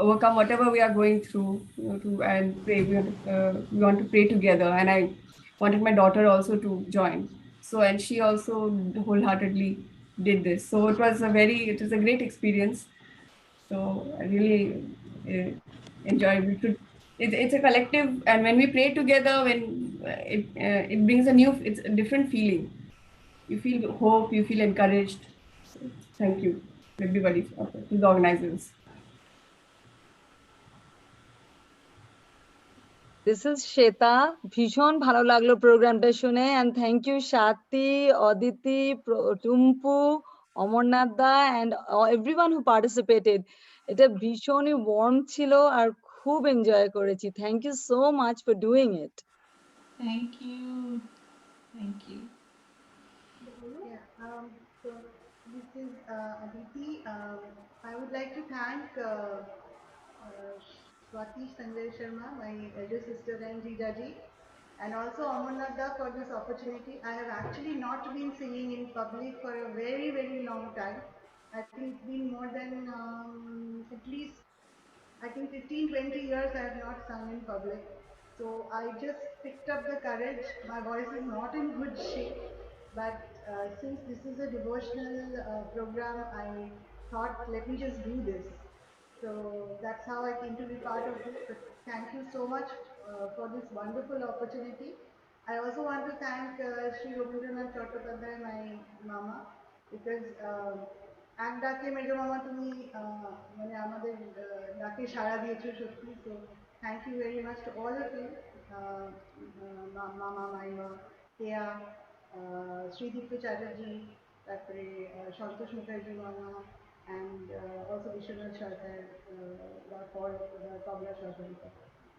overcome whatever we are going through, and pray. We want to pray together, and I wanted my daughter also to join. So, and she also wholeheartedly did this. So it was a great experience. So I really enjoyed it. It's a collective, and when we pray together, when it brings it's a different feeling. You feel hope, you feel encouraged. So, thank you, everybody, to the organizers. This is Shweta. ভীষণ ভালো লাগলো প্রোগ্রামটা শুনে, and thank you Shati, Aditi, Tumpu, Amarnath da, and everyone who participated. এটা ভীষণই warm ছিল আর খুব enjoy করেছি। Thank you so much for doing it. Thank you. Thank you. Yeah, so this is Aditi. I would like to thank Swati Sanjay Sharma, my elder sister and Jijaji, and also Amarnath da for this opportunity. I have actually not been singing in public for a very, very long time. I think it's been more than at least 15-20 years I have not sung in public. So I just picked up the courage. My voice is not in good shape, but since this is a devotional program, I thought, let me just do this. So that's how I came to be part of this. But thank you so much for this wonderful opportunity. I also want to thank Sri Rabindranath Chattopadhyay, my mama, because এক ডাকে মেজো মামা তুমি মানে আমাদের ডাকে সাড়া দিয়েছো সত্যি। So thank you very much to all of you, মামা, মাইমা, কেয়া, শ্রীদীপ্ত চ্যাটার্জি, তারপরে সন্তোষ মুখার্জি মামা, and also Vishwanath Sarkar for Kobla Sarkar.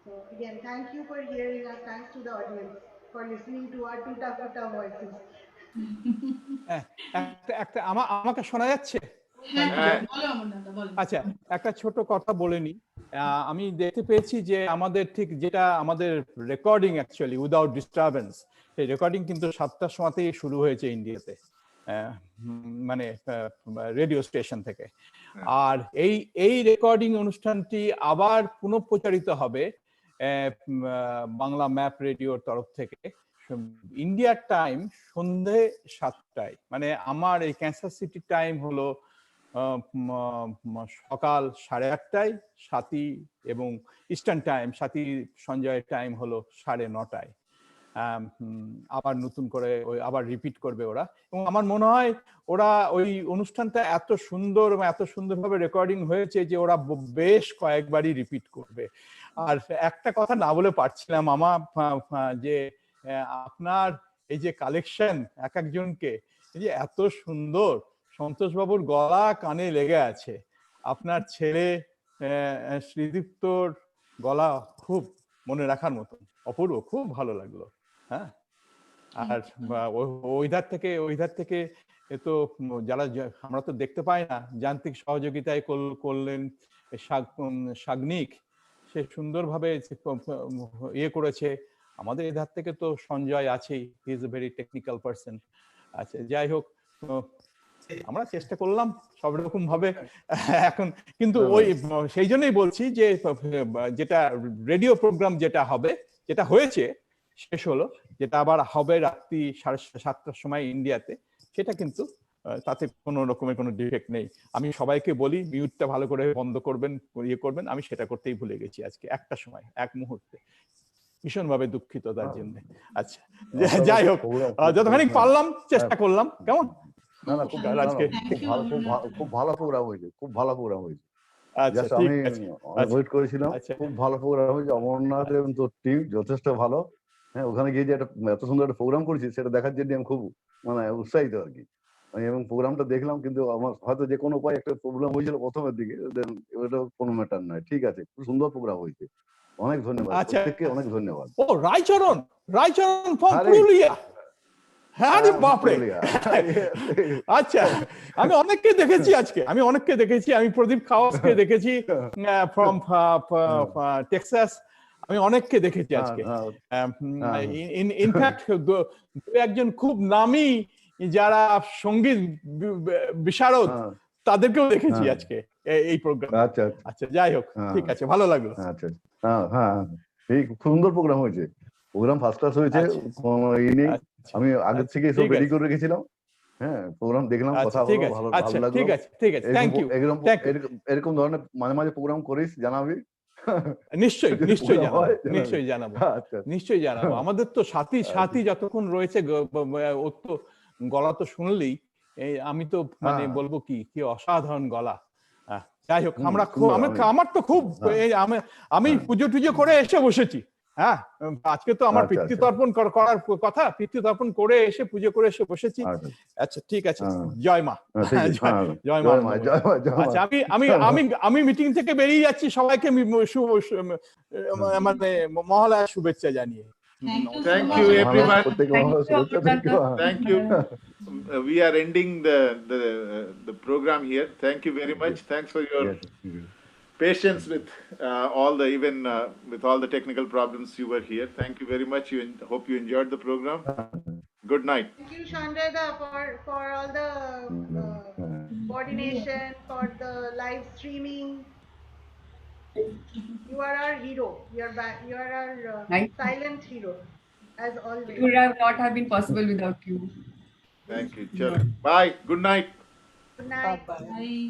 So again, thank you for hearing us. Thanks to the audience for listening to our tuta voices. আমাকে শোনা যাচ্ছে? আচ্ছা, একটা ছোট কথা বলে নি। আমি দেখতে পেয়েছি যে আমাদের ঠিক যেটা আমাদের রেকর্ডিং অ্যাকচুয়ালি উইদাউট ডিস্টারবেন্স, সেই রেকর্ডিং কিন্তু 7টার সময়তেই শুরু হয়েছে ইন্ডিয়াতে, মানে রেডিও স্টেশন থেকে। আর এই রেকর্ডিং অনুষ্ঠানটি আবার পুনঃপ্রচারিত হবে বাংলা ম্যাপ রেডিওর তরফ থেকে ইন্ডিয়ার টাইম সন্ধে 7টায়। মানে আমার এই ক্যান্সার সিটির টাইম হলো সকাল 8:30টায়, সাথী এবং ইস্টার্ন টাইম সাথী সঞ্জয়ের টাইম হলো 9:30টায়। আবার নতুন করে আবার রিপিট করবে ওরা, এবং আমার মনে হয় ওরা ওই অনুষ্ঠানটা এত সুন্দর এবং এত সুন্দরভাবে রেকর্ডিং হয়েছে যে ওরা বেশ কয়েকবারই রিপিট করবে। আর একটা কথা না বলে পারছিলাম আমার, যে আপনার এই যে কালেকশন এক একজনকে, এই যে এত সুন্দর, সন্তোষ বাবুর গলা কানে লেগে আছে, আপনার ছেলে শ্রীদীপ্তর গলা খুব মনে রাখার মতন, অপূর্ব, খুব ভালো লাগলো। হ্যাঁ, আর ওই ধার থেকে তো যারা আমরা তো দেখতে পাই না, যান্ত্রিক সহযোগিতায় করলেন সাগ্নিক, সে সুন্দরভাবে ইয়ে করেছে। আমাদের এই ধার থেকে তো সঞ্জয় আছেই, he is a very technical person. আচ্ছা, যাই হোক, আমরা চেষ্টা করলাম সব রকম ভাবে এখন, কিন্তু ওই সেই জন্যই বলছি যে যেটা রেডিও প্রোগ্রাম যেটা হবে, যেটা হয়েছে শেষ হলো, যেটা আবার হবে রাত্রি 7:30টার সময় ইন্ডিয়াতে, সেটা কিন্তু তাতে কোনো রকমের কোনো ডিফেক্ট নেই। আমি সবাইকে বলি মিউটটা ভালো করে বন্ধ করবেন, ইয়ে করবেন, আমি সেটা করতেই ভুলে গেছি আজকে একটা সময়, এক মুহূর্তে। ভীষণভাবে দুঃখিত তার জন্য। আচ্ছা, যাই হোক, যতখানি পারলাম চেষ্টা করলাম। কেমন? না না, আজকে খুব ভালো প্রোগ্রাম হয়েছে, খুব ভালো প্রোগ্রাম হয়েছে। আচ্ছা, জাস্ট ঠিক আমি আছে। ওয়েট করেছিলাম। আচ্ছা, খুব ভালো প্রোগ্রাম হয়েছে। অমরনাথ এবং তোর টিম যথেষ্ট ভালো। হ্যাঁ, ওখানে গিয়ে যে এত সুন্দর একটা প্রোগ্রাম করেছি সেটা দেখার জন্য আমি খুব মানে উৎসাহিত আর কি। এবং প্রোগ্রামটা দেখলাম, কিন্তু আমার হয়তো যে কোনো উপায় একটা প্রবলেম হয়েছিল প্রথমের দিকে, ওটা কোনো ম্যাটার নয়। ঠিক আছে, খুব সুন্দর প্রোগ্রাম হয়েছে। অনেক ধন্যবাদ, আচ্ছা, প্রত্যেককে অনেক ধন্যবাদ। ও রায়চরণ ফ্রম পুরুলিয়া। হ্যাঁ রে বাপরে। আচ্ছা, আমি অনেককে দেখেছি আজকে, আমি প্রদীপ খাওয়াসকে দেখেছি ফ্রম টেক্সাস, আমি অনেককে দেখেছি আজকে। ইনফ্যাক্ট দু একজন খুব নামি যারা সঙ্গীত বিশারদ তাদেরকেও দেখেছি আজকে এই প্রোগ্রাম। আচ্ছা আচ্ছা, যাই হোক, ঠিক আছে, ভালো লাগলো। আচ্ছা, হ্যাঁ হ্যাঁ, এই খুব সুন্দর প্রোগ্রাম হয়েছে। প্রোগ্রাম ফার্স্ট ক্লাস হয়েছে, কোনো ই নেই। আমি আগের থেকে সব রেডি করে রেখেছিলাম। হ্যাঁ, প্রোগ্রাম দেখলাম, কথা হলো, ভালো লাগলো। ঠিক আছে, থ্যাংক ইউ। এরকম ধরনের মাঝে মাঝে প্রোগ্রাম করিস, জানাবি। নিশ্চয়ই জানাবো। আমাদের তো সাথী যতক্ষণ রয়েছে, ওর তো গলা তো শুনলেই আমি তো মানে বলবো কি অসাধারণ গলা। যাই হোক, আমার তো খুব আমি পুজো টুজো করে এসে বসেছি। হ্যাঁ, আজকে তো আমার পিতৃতর্পণ করার কথা, পিতৃতর্পণ করে এসে পুজো করে এসে বসেছি। আচ্ছা, ঠিক আছে, জয় মা। জয় মা। আচ্ছা, আমি মিটিং থেকে বেরিয়ে যাচ্ছি, সবাইকে মানে মহালয়া শুভেচ্ছা জানিয়ে। Thank you everyone. Thank you. We are ending the program here. Thank you very much. Thanks for your patience with with all the technical problems you were here. Thank you very much. Hope you enjoyed the program. Good night. Thank you, Shandrada, for all the coordination, for the live streaming. You are our hero. You are our silent hero, as always. It would not have been possible without you. Thank you. Bye. Good night. Good night. Bye.